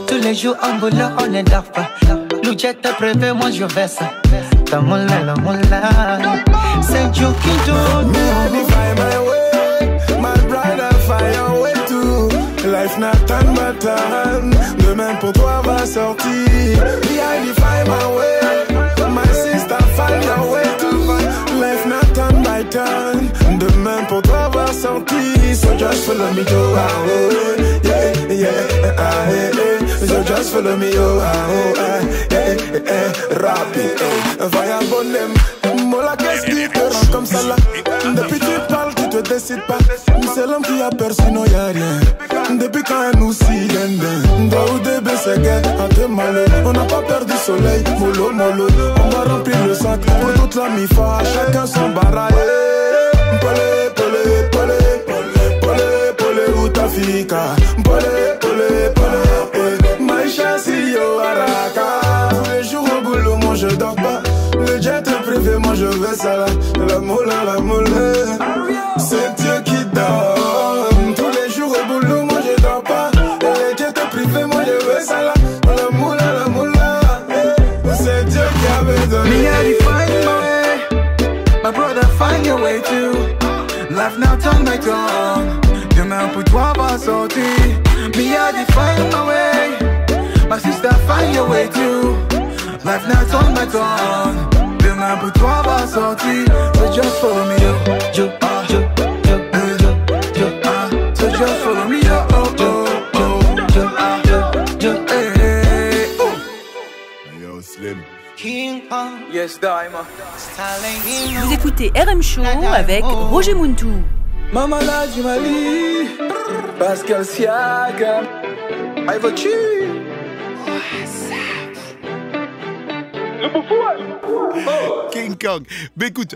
Tous les jours en boulot, on ne dort pas. Le jet est privé, moi je vais ça. La moula. C'est Dieu qui donne. Me, I find my way. My brother, find your way too. Life not time but time. Demain pour toi va sortir. Me, I find my way. My sister find your way too. Life not time by time. Demain pour toi va sortir. So just follow me, yo. So just follow me, yo. Rapide, vagabondem. Mola, qu'est-ce qui te rend comme ça là? Depuis tu parles, tu te décides pas. C'est l'homme qui a peur, sinon y'a rien. Depuis quand nous si denden. Daou de Bességuet, à te malheur. On n'a pas perdu soleil, mollo. On va remplir le sac pour toute la mi-fa. Chacun son baraille. Pole, où ta fika? Pole. Maïcha, si yo, araka. Tous les jours au boulot, moi je dors pas. Le jet est privé, moi je vais ça là. La moula. C'est Dieu qui donne. Tous les jours au boulot, moi je dors pas. Le jet est privé, moi je vais ça là. La moula. C'est Dieu qui avait donné. Me, I find my way. My brother Life now turn my tongue. Demain pour toi va sortir. Me I define my way. My sister find your way too. Life now turn my tongue. Demain pour toi va sortir. So just follow me yo. So just follow me yo. Yo Slim. Yes, Daima. Vous écoutez RM Show avec Roger Muntu. Mama la Jumali, Pascal Siakam, Ivo Chi. King Kong. Mais écoute,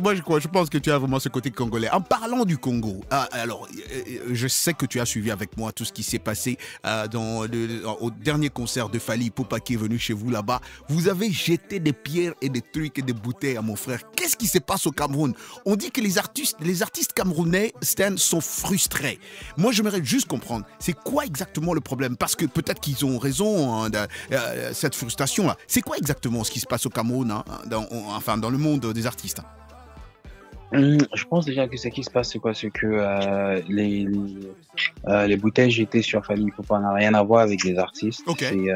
moi je pense que tu as vraiment ce côté congolais. En parlant du Congo, alors je sais que tu as suivi avec moi tout ce qui s'est passé au dernier concert de Fally Ipupa qui est venu chez vous là-bas. Vous avez jeté des pierres et des trucs et des bouteilles à mon frère. Qu'est-ce qui se passe au Cameroun? On dit que les artistes camerounais, Stan, sont frustrés. Moi j'aimerais juste comprendre, c'est quoi exactement le problème? Parce que peut-être qu'ils ont raison, cette frustration-là. C'est quoi exactement ce qui se passe au Cameroun, hein, dans le monde des artistes? Je pense déjà que ce qui se passe, c'est quoi? C'est que les bouteilles jetées sur Fally Ipupa n'a rien à voir avec les artistes. Okay.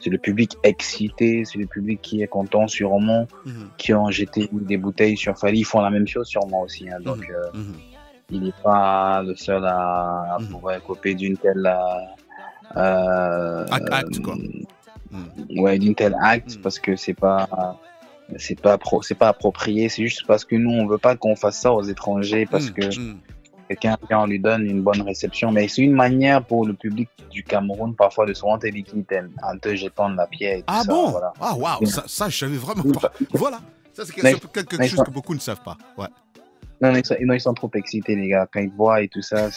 C'est le public excité, c'est le public qui est content sûrement, qui ont jeté des bouteilles sur Fally. Ils font la même chose sur moi aussi. Hein, donc, il n'est pas le seul à pouvoir copier d'une telle... acte, quoi. Ouais, d'une telle acte, parce que c'est pas approprié. C'est juste parce que nous, on veut pas qu'on fasse ça aux étrangers, parce que quelqu'un, on lui donne une bonne réception. Mais c'est une manière pour le public du Cameroun parfois de se rendre liquide en te jetant de la pierre. Et tout ça, bon? Voilà. Ah waouh, ça je savais vraiment pas. Voilà, ça c'est quelque chose que beaucoup ne savent pas. Ouais. Non, ils sont trop excités les gars quand ils voient et tout ça.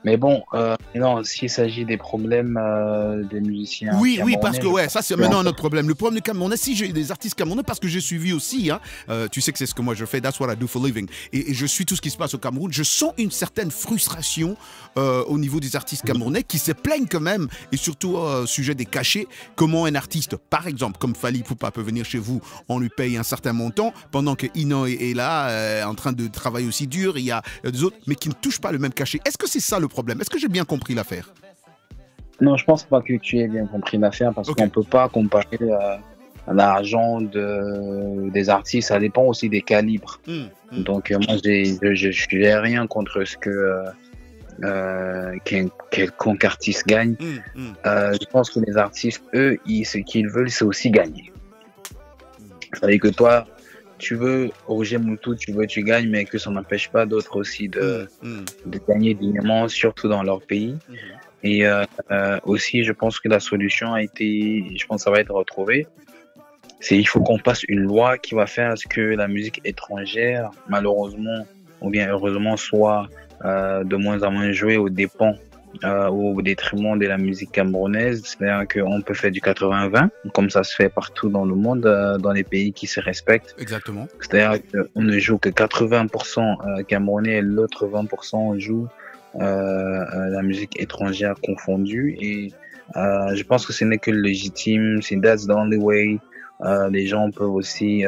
Mais bon, non, s'il s'agit des problèmes des musiciens. Oui, parce que ça c'est maintenant un autre problème. Le problème du Camerounais, si j'ai des artistes camerounais, parce que j'ai suivi aussi, hein, tu sais que c'est ce que moi je fais, that's what I do for living. Et je suis tout ce qui se passe au Cameroun. Je sens une certaine frustration au niveau des artistes camerounais qui se plaignent quand même, et surtout au sujet des cachets. Comment un artiste, par exemple, comme Fally Ipupa peut venir chez vous, on lui paye un certain montant, pendant que Ino est là, en train de travailler aussi dur. Il y a des autres, mais qui ne touchent pas le même cachet. Est-ce que c'est ça le problème? Est-ce que j'ai bien compris l'affaire? Non, je pense pas que tu aies bien compris l'affaire, parce qu'on peut pas comparer l'argent des artistes. Ça dépend aussi des calibres. Donc moi, je n'ai rien contre ce que quelconque artiste gagne. Je pense que les artistes, eux, ce qu'ils veulent, c'est aussi gagner. C'est-à-dire que toi, tu veux, Roger Muntu, tu gagnes, mais que ça n'empêche pas d'autres aussi de gagner dignement, surtout dans leur pays. Et aussi, je pense que la solution je pense que ça va être retrouvé. Il faut qu'on passe une loi qui va faire à ce que la musique étrangère, malheureusement, ou bien heureusement, soit de moins en moins jouée aux dépens au détriment de la musique camerounaise. C'est-à-dire qu'on peut faire du 80-20, comme ça se fait partout dans le monde, dans les pays qui se respectent. Exactement. C'est-à-dire qu'on ne joue que 80% camerounais et l'autre 20% joue la musique étrangère confondue. Et je pense que ce n'est que légitime, c'est that's the only way. Les gens peuvent aussi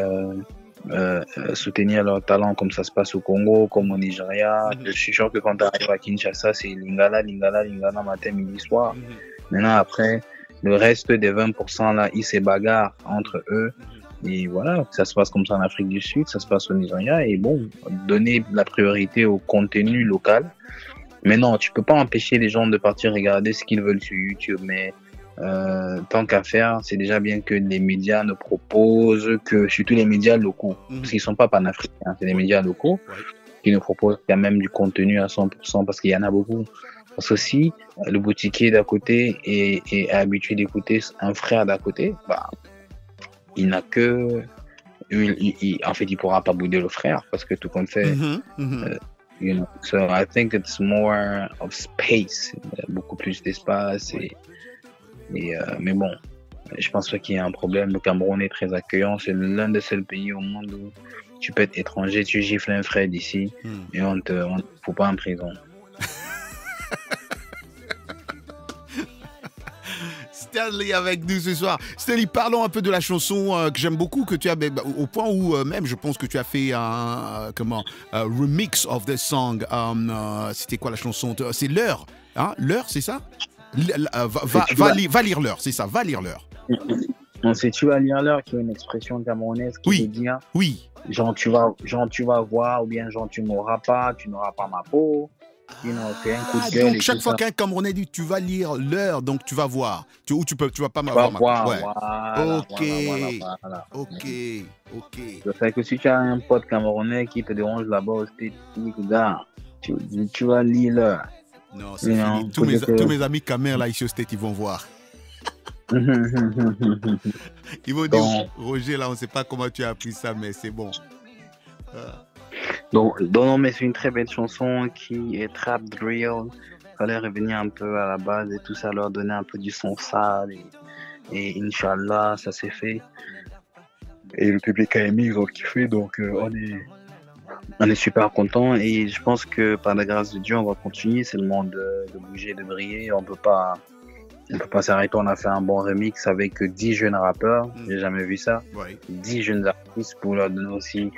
soutenir leur talent, comme ça se passe au Congo, comme au Nigeria. Je suis sûr que quand tu arrives à Kinshasa, c'est Lingala matin, midi, soir. Maintenant, après, le reste des 20% là, ils se bagarrent entre eux. Et voilà, ça se passe comme ça en Afrique du Sud, ça se passe au Nigeria. Et bon, donner la priorité au contenu local. Mais non, tu peux pas empêcher les gens de partir regarder ce qu'ils veulent sur YouTube. Mais tant qu'à faire, c'est déjà bien que les médias ne proposent que, surtout les médias locaux, parce qu'ils sont pas panafricains, c'est les médias locaux qui nous proposent quand même du contenu à 100%, parce qu'il y en a beaucoup. Parce que si le boutiquier d'à côté est habitué d'écouter un frère d'à côté, il n'a que, en fait, il pourra pas bouder le frère, parce que tout compte fait. You know, so I think it's more of space, beaucoup plus d'espace mais bon, je pense pas qu'il y ait un problème. Le Cameroun est très accueillant. C'est l'un des seuls pays au monde où tu peux être étranger, tu gifles un frère d'ici et on ne fout pas en prison. Stanley avec nous ce soir. Stanley, parlons un peu de la chanson que j'aime beaucoup, que tu as au point où même je pense que tu as fait un remix of the song. C'était quoi la chanson? C'est L'heure, hein? L'heure, c'est ça? Va lire l'heure, c'est ça. Va lire l'heure. Non, c'est tu vas lire l'heure qui est une expression camerounaise qui veut dire genre tu vas voir ou bien genre tu m'auras pas, tu n'auras pas ma peau. C'est un coup de gueule. Donc chaque fois qu'un Camerounais dit tu vas lire l'heure, donc tu vas voir. Tu vas pas m'avoir. Voilà, Ok. Je sais que si tu as un pote camerounais qui te dérange là-bas au state, tu vas lire l'heure. Non, c'est fini. Tous mes amis Camer là ici au state, ils vont voir. Ils vont dire, Roger, là, on ne sait pas comment tu as appris ça, mais c'est bon. Donc, non, mais c'est une très belle chanson qui est trap drill. Il fallait revenir un peu à la base et tout ça, leur donner un peu du son sale. Et Inch'Allah, ça s'est fait. Et le public a aimé, ils ont kiffé, donc on est super content. Et je pense que par la grâce de Dieu, on va continuer. C'est le moment de bouger, de briller. On peut pas s'arrêter. On a fait un bon remix avec 10 jeunes rappeurs. J'ai jamais vu ça. 10 jeunes artistes pour leur donner aussi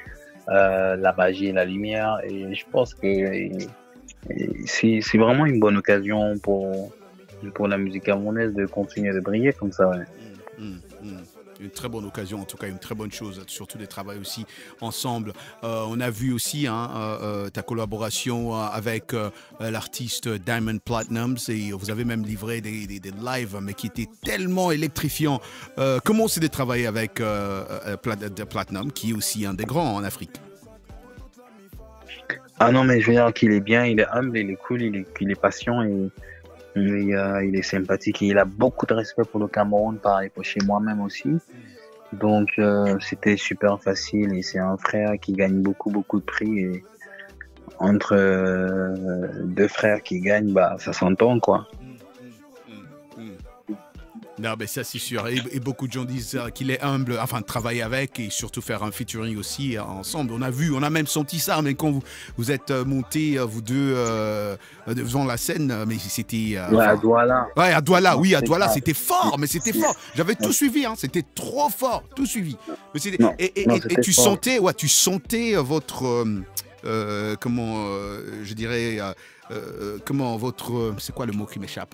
la magie et la lumière. Et je pense que c'est vraiment une bonne occasion pour la musique camerounaise de continuer de briller comme ça. Une très bonne occasion, en tout cas une très bonne chose, surtout de travailler aussi ensemble. On a vu aussi ta collaboration avec l'artiste Diamond Platnumz, et vous avez même livré des lives, mais qui étaient tellement électrifiants. Comment c'est de travailler avec Platnumz, qui est aussi un des grands en Afrique? Ah non, mais je veux dire qu'il est bien, il est humble, il est cool, il est patient et il est sympathique et il a beaucoup de respect pour le Cameroun, pareil pour chez moi-même aussi. Donc c'était super facile et c'est un frère qui gagne beaucoup de prix et entre deux frères qui gagnent, ça s'entend quoi. Non, mais ça c'est sûr. Et beaucoup de gens disent qu'il est humble, enfin travailler avec et surtout faire un featuring aussi ensemble. On a même senti ça, mais quand vous êtes montés, vous deux, devant la scène, mais c'était... à Douala. Ouais, à Douala, oui, à Douala, c'était fort, mais c'était fort. J'avais tout suivi, hein, c'était trop fort, tout suivi. Mais et tu sentais votre... c'est quoi le mot qui m'échappe?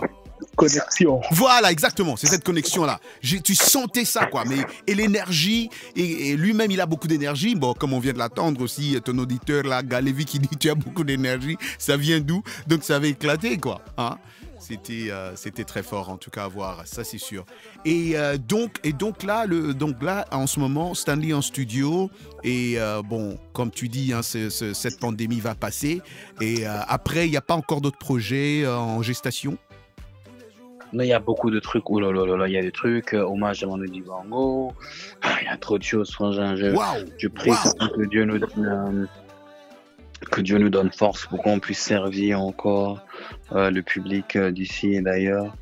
Connexion. Voilà, exactement, c'est cette connexion-là. Tu sentais ça, quoi. Et l'énergie, et lui-même, il a beaucoup d'énergie. Bon, comme on vient de l'attendre aussi, ton auditeur, là, Galévi, qui dit tu as beaucoup d'énergie, ça vient d'où? Donc, ça avait éclaté, quoi. Hein? C'était très fort, en tout cas, à voir, ça, c'est sûr. Et donc là, en ce moment, Stanley en studio. Et bon, comme tu dis, hein, cette pandémie va passer. Et après, il n'y a pas encore d'autres projets en gestation? Non, il y a beaucoup de trucs. Oh là là là, il y a des trucs. Hommage à Manu Dibango. Il y a trop de choses, frangin. Je prie que Dieu nous donne force pour qu'on puisse servir encore le public d'ici et d'ailleurs.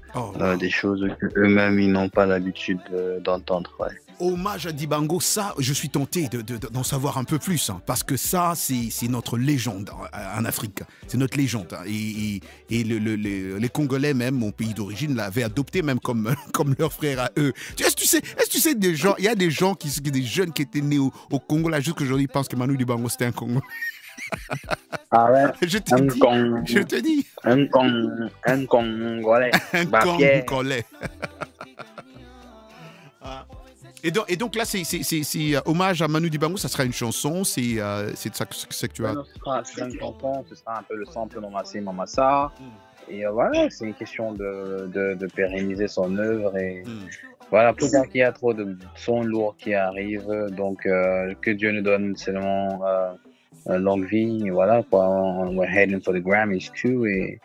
Des choses qu'eux-mêmes, ils n'ont pas l'habitude d'entendre. Ouais. Hommage à Dibango, ça, je suis tenté d'en savoir un peu plus, hein, parce que ça, c'est notre légende en Afrique. C'est notre légende. Hein, et les Congolais, même, mon pays d'origine, l'avaient adopté même comme leur frère à eux. Est-ce que tu sais des gens, il y a des gens, des jeunes qui étaient nés au Congo, là, juste qu'aujourd'hui, ils pensent que Manu Dibango, c'était un Congolais. Ah ouais. Je te dis. Un Congolais. Un Congolais. Et donc là, c'est hommage à Manu Dibango, ça sera une chanson, c'est ça que tu as. C'est une chanson, ce sera un peu le sample Mamassa. Et voilà, c'est une question de pérenniser son œuvre. Et voilà, pour dire qu'il y a trop de sons lourds qui arrivent, donc que Dieu nous donne seulement longue vie, et voilà quoi, we're heading for the Grammys too, et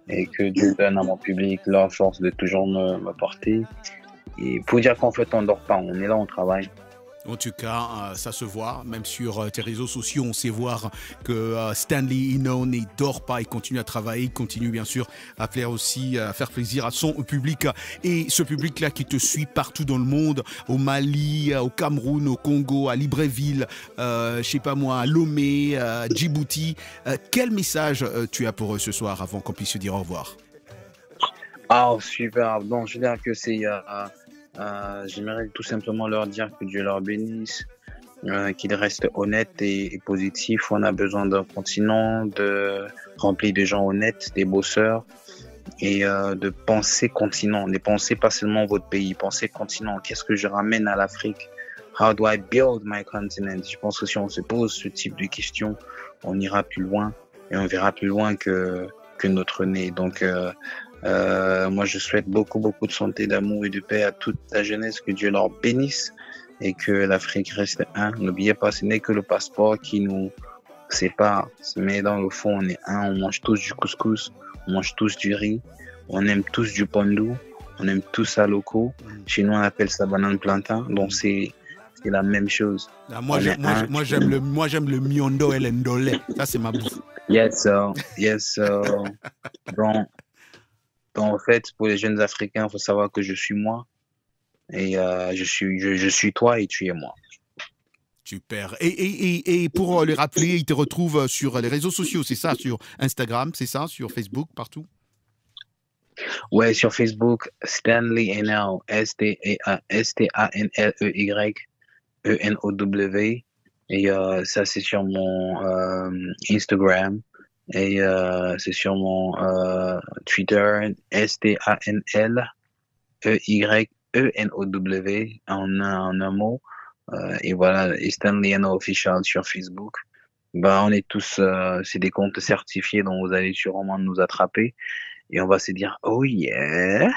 que Dieu donne à mon public leur chance de toujours me porter. Et pour dire qu'en fait on dort pas, on est là, on travaille. En tout cas, ça se voit, même sur tes réseaux sociaux, on sait voir que Stanley Inon ne dort pas, il continue à travailler, il continue bien sûr à faire plaisir à son public. Et ce public-là qui te suit partout dans le monde, au Mali, au Cameroun, au Congo, à Libreville, je sais pas moi, à Lomé, à Djibouti. Quel message tu as pour eux ce soir avant qu'on puisse se dire au revoir? Ah, super. Bon, je veux dire que c'est... j'aimerais tout simplement leur dire que Dieu leur bénisse, qu'ils restent honnêtes et positifs. On a besoin d'un continent rempli de gens honnêtes, des bosseurs, et de penser continent. Ne pensez pas seulement votre pays, pensez continent. Qu'est-ce que je ramène à l'Afrique? How do I build my continent? Je pense que si on se pose ce type de questions, on ira plus loin et on verra plus loin que notre nez. Donc, moi, je souhaite beaucoup de santé, d'amour et de paix à toute la jeunesse. Que Dieu leur bénisse et que l'Afrique reste un. N'oubliez pas, ce n'est que le passeport qui nous sépare. Mais dans le fond, on est un. On mange tous du couscous, on mange tous du riz, on aime tous du pondu, on aime tous ça loco. Chez nous, on appelle ça banane plantain. Donc, c'est la même chose. Ah, moi, j'aime le miondo et l'endolé. Ça, c'est ma bouffe. Yes, sir. Bon, en fait, pour les jeunes Africains, il faut savoir que je suis moi. Et je suis toi et tu es moi. Super. Et pour les rappeler, ils te retrouvent sur les réseaux sociaux, c'est ça? Sur Instagram, c'est ça? Sur Facebook, partout? Ouais, sur Facebook, Stanley NL, STANLEY et ça c'est sur mon Instagram et c'est sur mon Twitter, STANLEYENOW en un mot, et voilà, Stanley NL Official sur Facebook. Bah, on est tous, c'est des comptes certifiés, donc vous allez sûrement nous attraper et on va se dire oh yeah.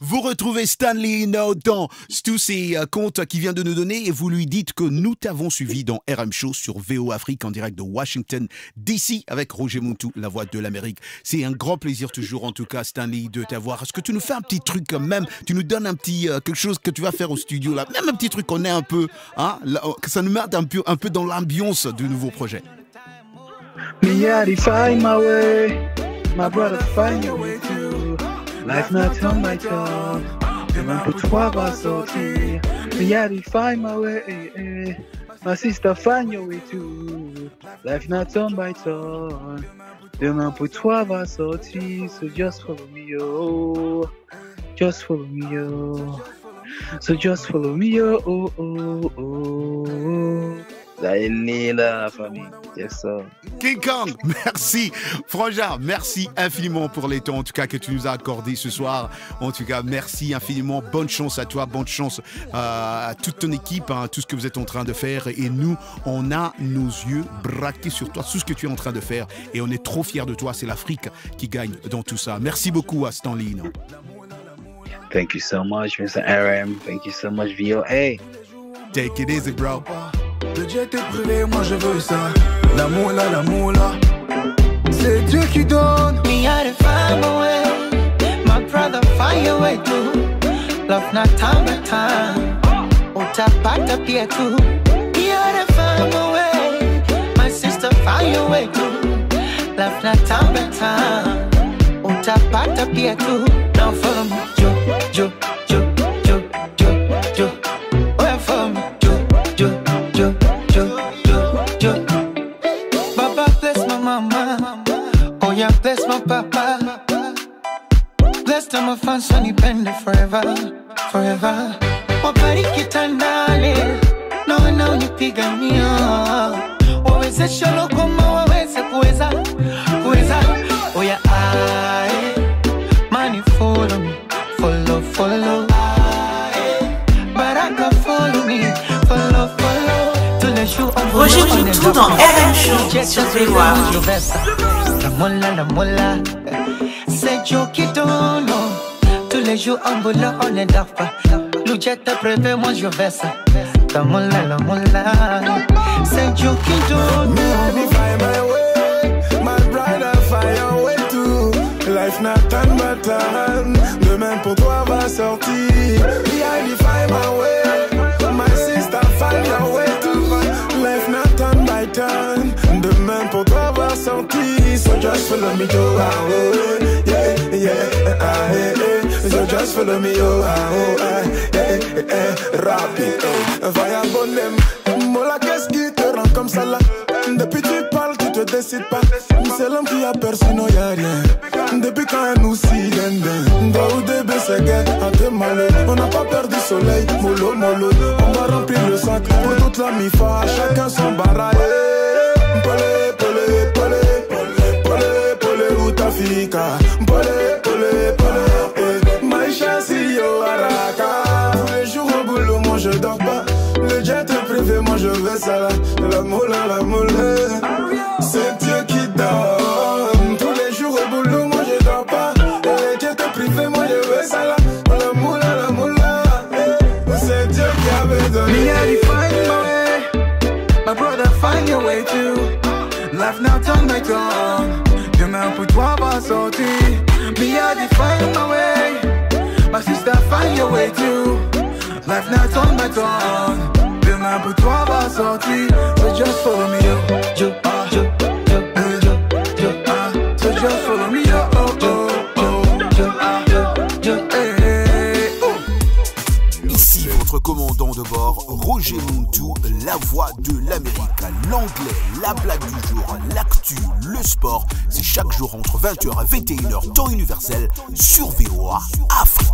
Vous retrouvez Stanley Eno dans tous ces comptes qu'il vient de nous donner et vous lui dites que nous t'avons suivi dans RM Show sur VO Afrique en direct de Washington DC avec Roger Muntu, la voix de l'Amérique. C'est un grand plaisir toujours en tout cas Stanley de t'avoir. Est-ce que tu nous fais un petit truc quand même? Tu nous donnes un petit quelque chose que tu vas faire au studio là, même un petit truc qu'on est un peu, hein, là, que ça nous mette un peu dans l'ambiance du nouveau projet. Me find my way, my brother find your way too. Life not on my tongue, demain pour toi va sortir. Me find my way, my sister find your way too. Life not on my tongue, demain pour toi va sortir. So just follow me, yo. Just follow me, yo. So just follow me, yo. Oh, oh, oh. Là, elle est là, la famille. Yes, sir. King Kong, merci. Frangin, merci infiniment pour les temps, en tout cas, que tu nous as accordé ce soir. En tout cas, merci infiniment. Bonne chance à toi, bonne chance à toute ton équipe, hein, tout ce que vous êtes en train de faire. Et nous, on a nos yeux braqués sur toi, tout ce que tu es en train de faire. Et on est trop fiers de toi. C'est l'Afrique qui gagne dans tout ça. Merci beaucoup à Stanley. Non? Thank you so much, Mr. RM. Thank you so much, VOA. Take it easy, bro. Le jet est privé, moi je veux ça. La moula, c'est Dieu qui donne. Me had to find my way, my brother find your way too. Love not time by time, utapata pia tu. Me had to find my way, my sister find your way too. Love not time by time, utapata pia tu. Now follow me, Jo. Where for me, Jo. Baba bless my mama, oh yeah bless my papa. Bless them my fans sunny pende forever. Wabariki tandale, na wanaonipigania. Wawezeshe lokoma waweze kuweza. Oh yeah money follow me, follow. Baraka follow me, follow. Roger Muntu dans RM Show sur VO Afrique. La molla, c'est Joe qui donne. Tous les jours en boulot on ne dort pas. L'oujette prévé, moi je vais ça. La molla, c'est Joe qui donne. Me find my way, my brother find your way too. Life not turn but turn, demain pour toi va sortir. Me find my way, my sister find your way too. Life not turn by turn, demain pour toi va sortir. So just follow me, yo, So just follow me, yo, rapide, vaya bonem. Mola, qu'est-ce qui te rend comme ça là? Depuis tu parles, tu te je décide pas. C'est l'homme qui a peur, sinon y'a rien. Depuis quand elle nous signe, Daoudé, Bességuet, à tes malheurs. On n'a pas peur du soleil, mollo, mollo. On va remplir le sac pour toute la mi-fa. Chacun son baraye. Polé, polé, polé, polé, polé, ou ta fika. Polé, polé, polé, Maïcha, si yo, araka. Tous les jours au boulot, moi je dors pas. Le jet privé, moi je vais ça là. La moula, la moula. C'est Dieu qui donne. Tous les jours au boulot, moi je dors pas. Le jet privé, moi je vais ça là. La moula, la moula. C'est Dieu qui avait donné. Me, I define my way. My brother, find your way too. Life now turn by turn. Demain pour toi va sortir. Me, I define my way. My sister, find your way too. Life now turn by turn. Demain pour toi va sortir. So just follow me, yo. So just follow me, yo. Ici votre commandant de bord, Roger Muntu, la voix de l'Amérique. L'anglais, la blague du jour, l'actu, le sport, c'est chaque jour entre 20h et 21h, temps universel, sur VOA Afrique.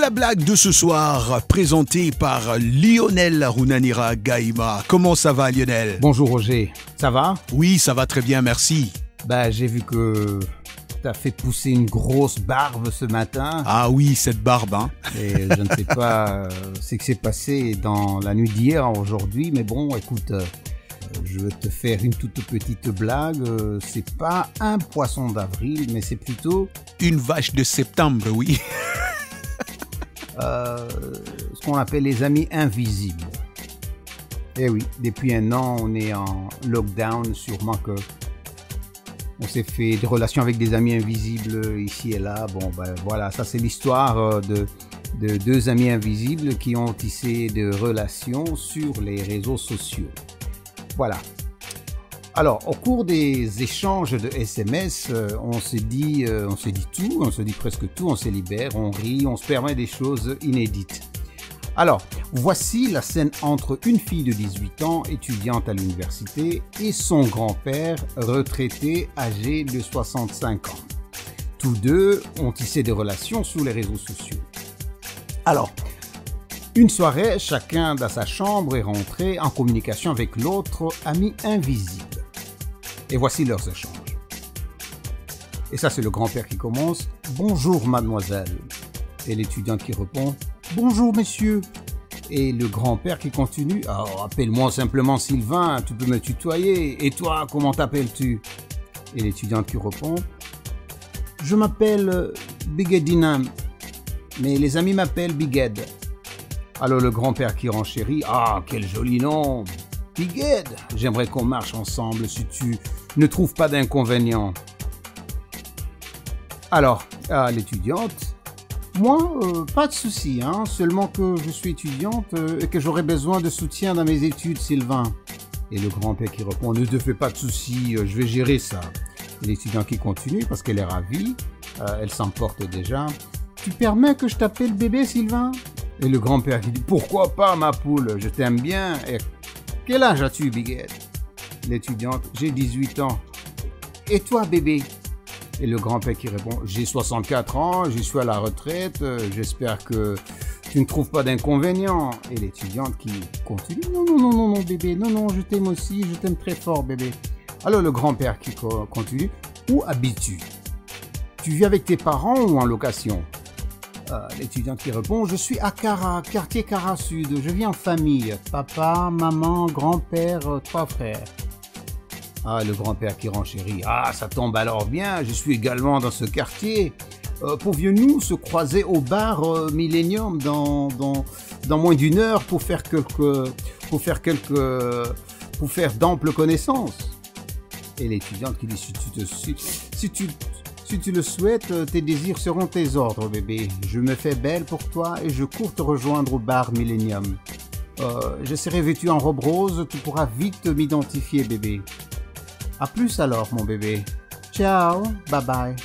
La blague de ce soir, présentée par Lionel Runanira Gaïma. Comment ça va, Lionel? Bonjour Roger, ça va? Oui, ça va très bien, merci. Bah, j'ai vu que t'as fait pousser une grosse barbe ce matin. Ah oui, cette barbe, hein. Et je ne sais pas ce qui s'est passé dans la nuit d'hier à aujourd'hui, mais bon, écoute, je vais te faire une toute petite blague. C'est pas un poisson d'avril, mais c'est plutôt... Une vache de septembre, oui. Ce qu'on appelle les amis invisibles. Eh oui, depuis un an, on est en lockdown, sûrement que on s'est fait des relations avec des amis invisibles ici et là. Bon, ben voilà, ça c'est l'histoire de deux amis invisibles qui ont tissé des relations sur les réseaux sociaux. Voilà. Alors, au cours des échanges de SMS, on se dit tout, on se dit presque tout, on se libère, on rit, on se permet des choses inédites. Alors, voici la scène entre une fille de 18 ans, étudiante à l'université, et son grand-père, retraité, âgé de 65 ans. Tous deux ont tissé des relations sur les réseaux sociaux. Alors, une soirée, chacun dans sa chambre est rentré en communication avec l'autre ami invisible. Et voici leurs échanges. Et ça, c'est le grand-père qui commence. « Bonjour, mademoiselle. » Et l'étudiante qui répond « Bonjour, monsieur. » Et le grand-père qui continue « Oh, appelle-moi simplement Sylvain, tu peux me tutoyer. Et toi, comment t'appelles-tu » Et l'étudiante qui répond « Je m'appelle Bigedinam, mais les amis m'appellent Biged. » Alors le grand-père qui renchérit « Ah, quel joli nom, Biged. J'aimerais qu'on marche ensemble si tu ne trouves pas d'inconvénient. » Alors, à l'étudiante, moi, pas de souci, hein, seulement que je suis étudiante et que j'aurais besoin de soutien dans mes études, Sylvain. Et le grand-père qui répond, ne te fais pas de souci, je vais gérer ça. Et l'étudiante qui continue parce qu'elle est ravie, elle s'emporte déjà. Tu permets que je t'appelle bébé, Sylvain? Et le grand-père qui dit, pourquoi pas, ma poule, je t'aime bien. Et quel âge as-tu, Biguette? L'étudiante, j'ai 18 ans. Et toi, bébé? Et le grand-père qui répond, j'ai 64 ans, je suis à la retraite, j'espère que tu ne trouves pas d'inconvénient. Et l'étudiante qui continue, non, bébé, non, je t'aime aussi, je t'aime très fort, bébé. Alors le grand-père qui continue, où habites-tu? Tu vis avec tes parents ou en location? L'étudiante qui répond, je suis à Cara, quartier Cara Sud, je vis en famille, papa, maman, grand-père, 3 frères. Le grand-père qui renchérit, ça tombe alors bien, je suis également dans ce quartier. Pourrions-nous se croiser au bar Millennium dans moins d'une heure pour faire d'amples connaissances? Et l'étudiante qui dit, Si tu le souhaites, tes désirs seront tes ordres, bébé. Je me fais belle pour toi et je cours te rejoindre au bar Millennium. Je serai vêtu en robe rose, tu pourras vite m'identifier, bébé. À plus alors, mon bébé. Ciao, bye bye.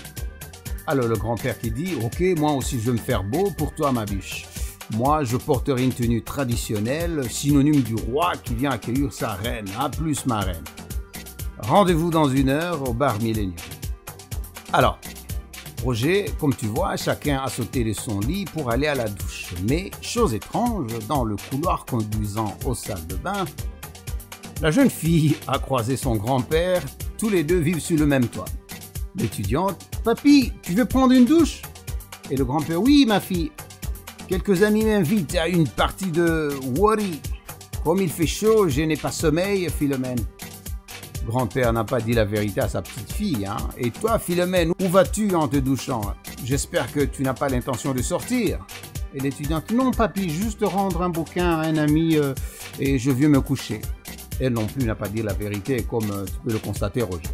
Alors le grand-père qui dit, ok, moi aussi je veux me faire beau pour toi, ma biche. Moi, je porterai une tenue traditionnelle, synonyme du roi qui vient accueillir sa reine. À plus, ma reine. Rendez-vous dans 1 heure au bar Millennium. Alors, Roger, comme tu vois, chacun a sauté de son lit pour aller à la douche. Mais, chose étrange, dans le couloir conduisant aux salles de bain, la jeune fille a croisé son grand-père, tous les deux vivent sur le même toit. L'étudiante, « Papy, tu veux prendre une douche ?» Et le grand-père, « Oui, ma fille. Quelques amis m'invitent à une partie de Wari. Comme il fait chaud, je n'ai pas sommeil, Philomène. » Grand-père n'a pas dit la vérité à sa petite fille. Hein. Et toi, Philomène, où vas-tu en te douchant? J'espère que tu n'as pas l'intention de sortir. Et l'étudiante, non, papy, juste rendre un bouquin à un ami et je viens me coucher. Elle non plus n'a pas dit la vérité, comme tu peux le constater, Roger.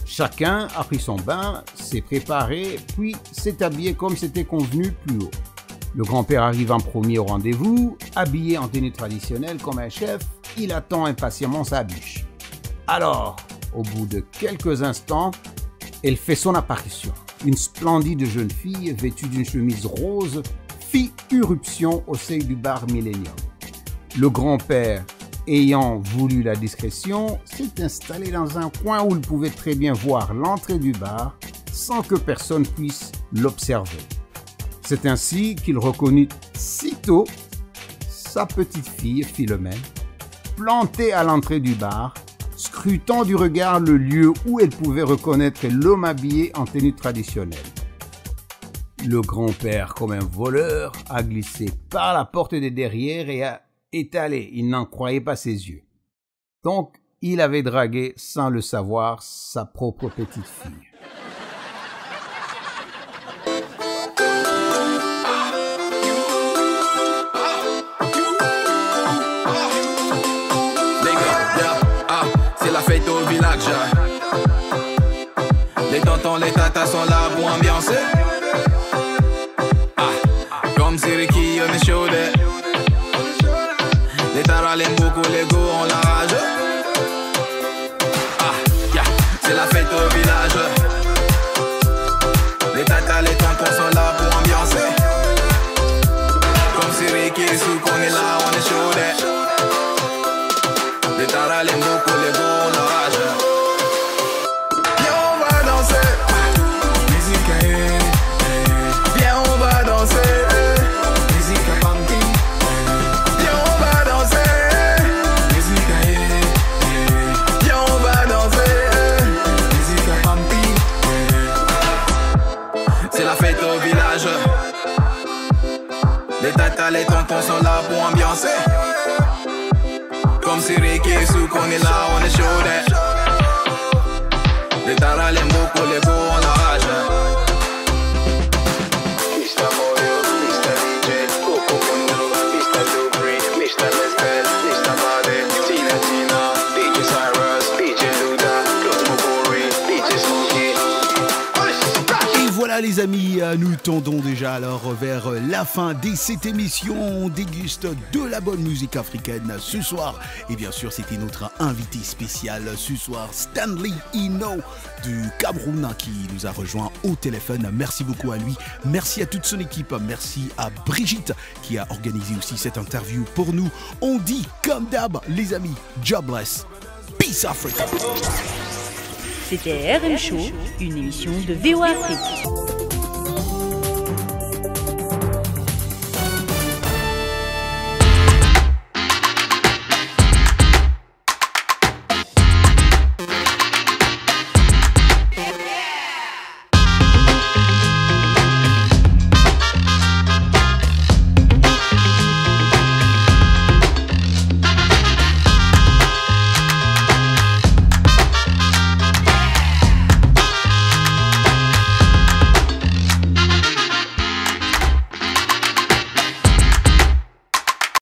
Chacun a pris son bain, s'est préparé, puis s'est habillé comme c'était convenu plus haut. Le grand-père arrive en premier au rendez-vous, habillé en tenue traditionnelle comme un chef, il attend impatiemment sa biche. Alors, au bout de quelques instants, elle fait son apparition. Une splendide jeune fille vêtue d'une chemise rose fit irruption au seuil du bar Millennium. Le grand-père, ayant voulu la discrétion, s'est installé dans un coin où il pouvait très bien voir l'entrée du bar sans que personne puisse l'observer. C'est ainsi qu'il reconnut sitôt sa petite fille, Philomène, plantée à l'entrée du bar, scrutant du regard le lieu où elle pouvait reconnaître l'homme habillé en tenue traditionnelle. Le grand-père, comme un voleur, a glissé par la porte de derrière et a étalé. Il n'en croyait pas ses yeux. Donc, il avait dragué, sans le savoir, sa propre petite fille. C'est la fête au village. Les tontons, les tatas sont là pour ambiancer. Comme c'est Ricky, on est chaud. Les taras, les beaucoup, les go, on la rage. C'est la fête au village. Les tatas, les tontons sont là pour ambiancer. Comme c'est Ricky, sous qu'on est là, on est chaud. Les taras, les beaucoup, les go, on la rage. Viens, on va danser. Musique à viens, on va danser. Musique à Pampi. Viens, on va danser. Musique à viens, on va danser. Musique à Pampi. C'est la fête au village. Les tatas, les tontons sont là pour ambiancer. Comme c'est Ricky, sous qu'on est là, on est chaud. Les taras, les beaucoup, les go, on la rage. Mr. Moyo, Mr. DJ, Coco Mundo, Mr. Dubry, Mr. Lestel, Mr. Bade, Tina Tina, DJ Cyrus, DJ Luda, Claude Mokori, DJ Smokey. Et voilà les amis, nous tendons déjà alors vers la fin de cette émission. On déguste de la bonne musique africaine ce soir. Et bien sûr, c'était notre invité spécial ce soir, Stanley Ino du Cameroun, qui nous a rejoint au téléphone. Merci beaucoup à lui. Merci à toute son équipe. Merci à Brigitte qui a organisé aussi cette interview pour nous. On dit comme d'hab, les amis, jobless. Peace Africa. C'était RM Show, une émission de VOA Afrique.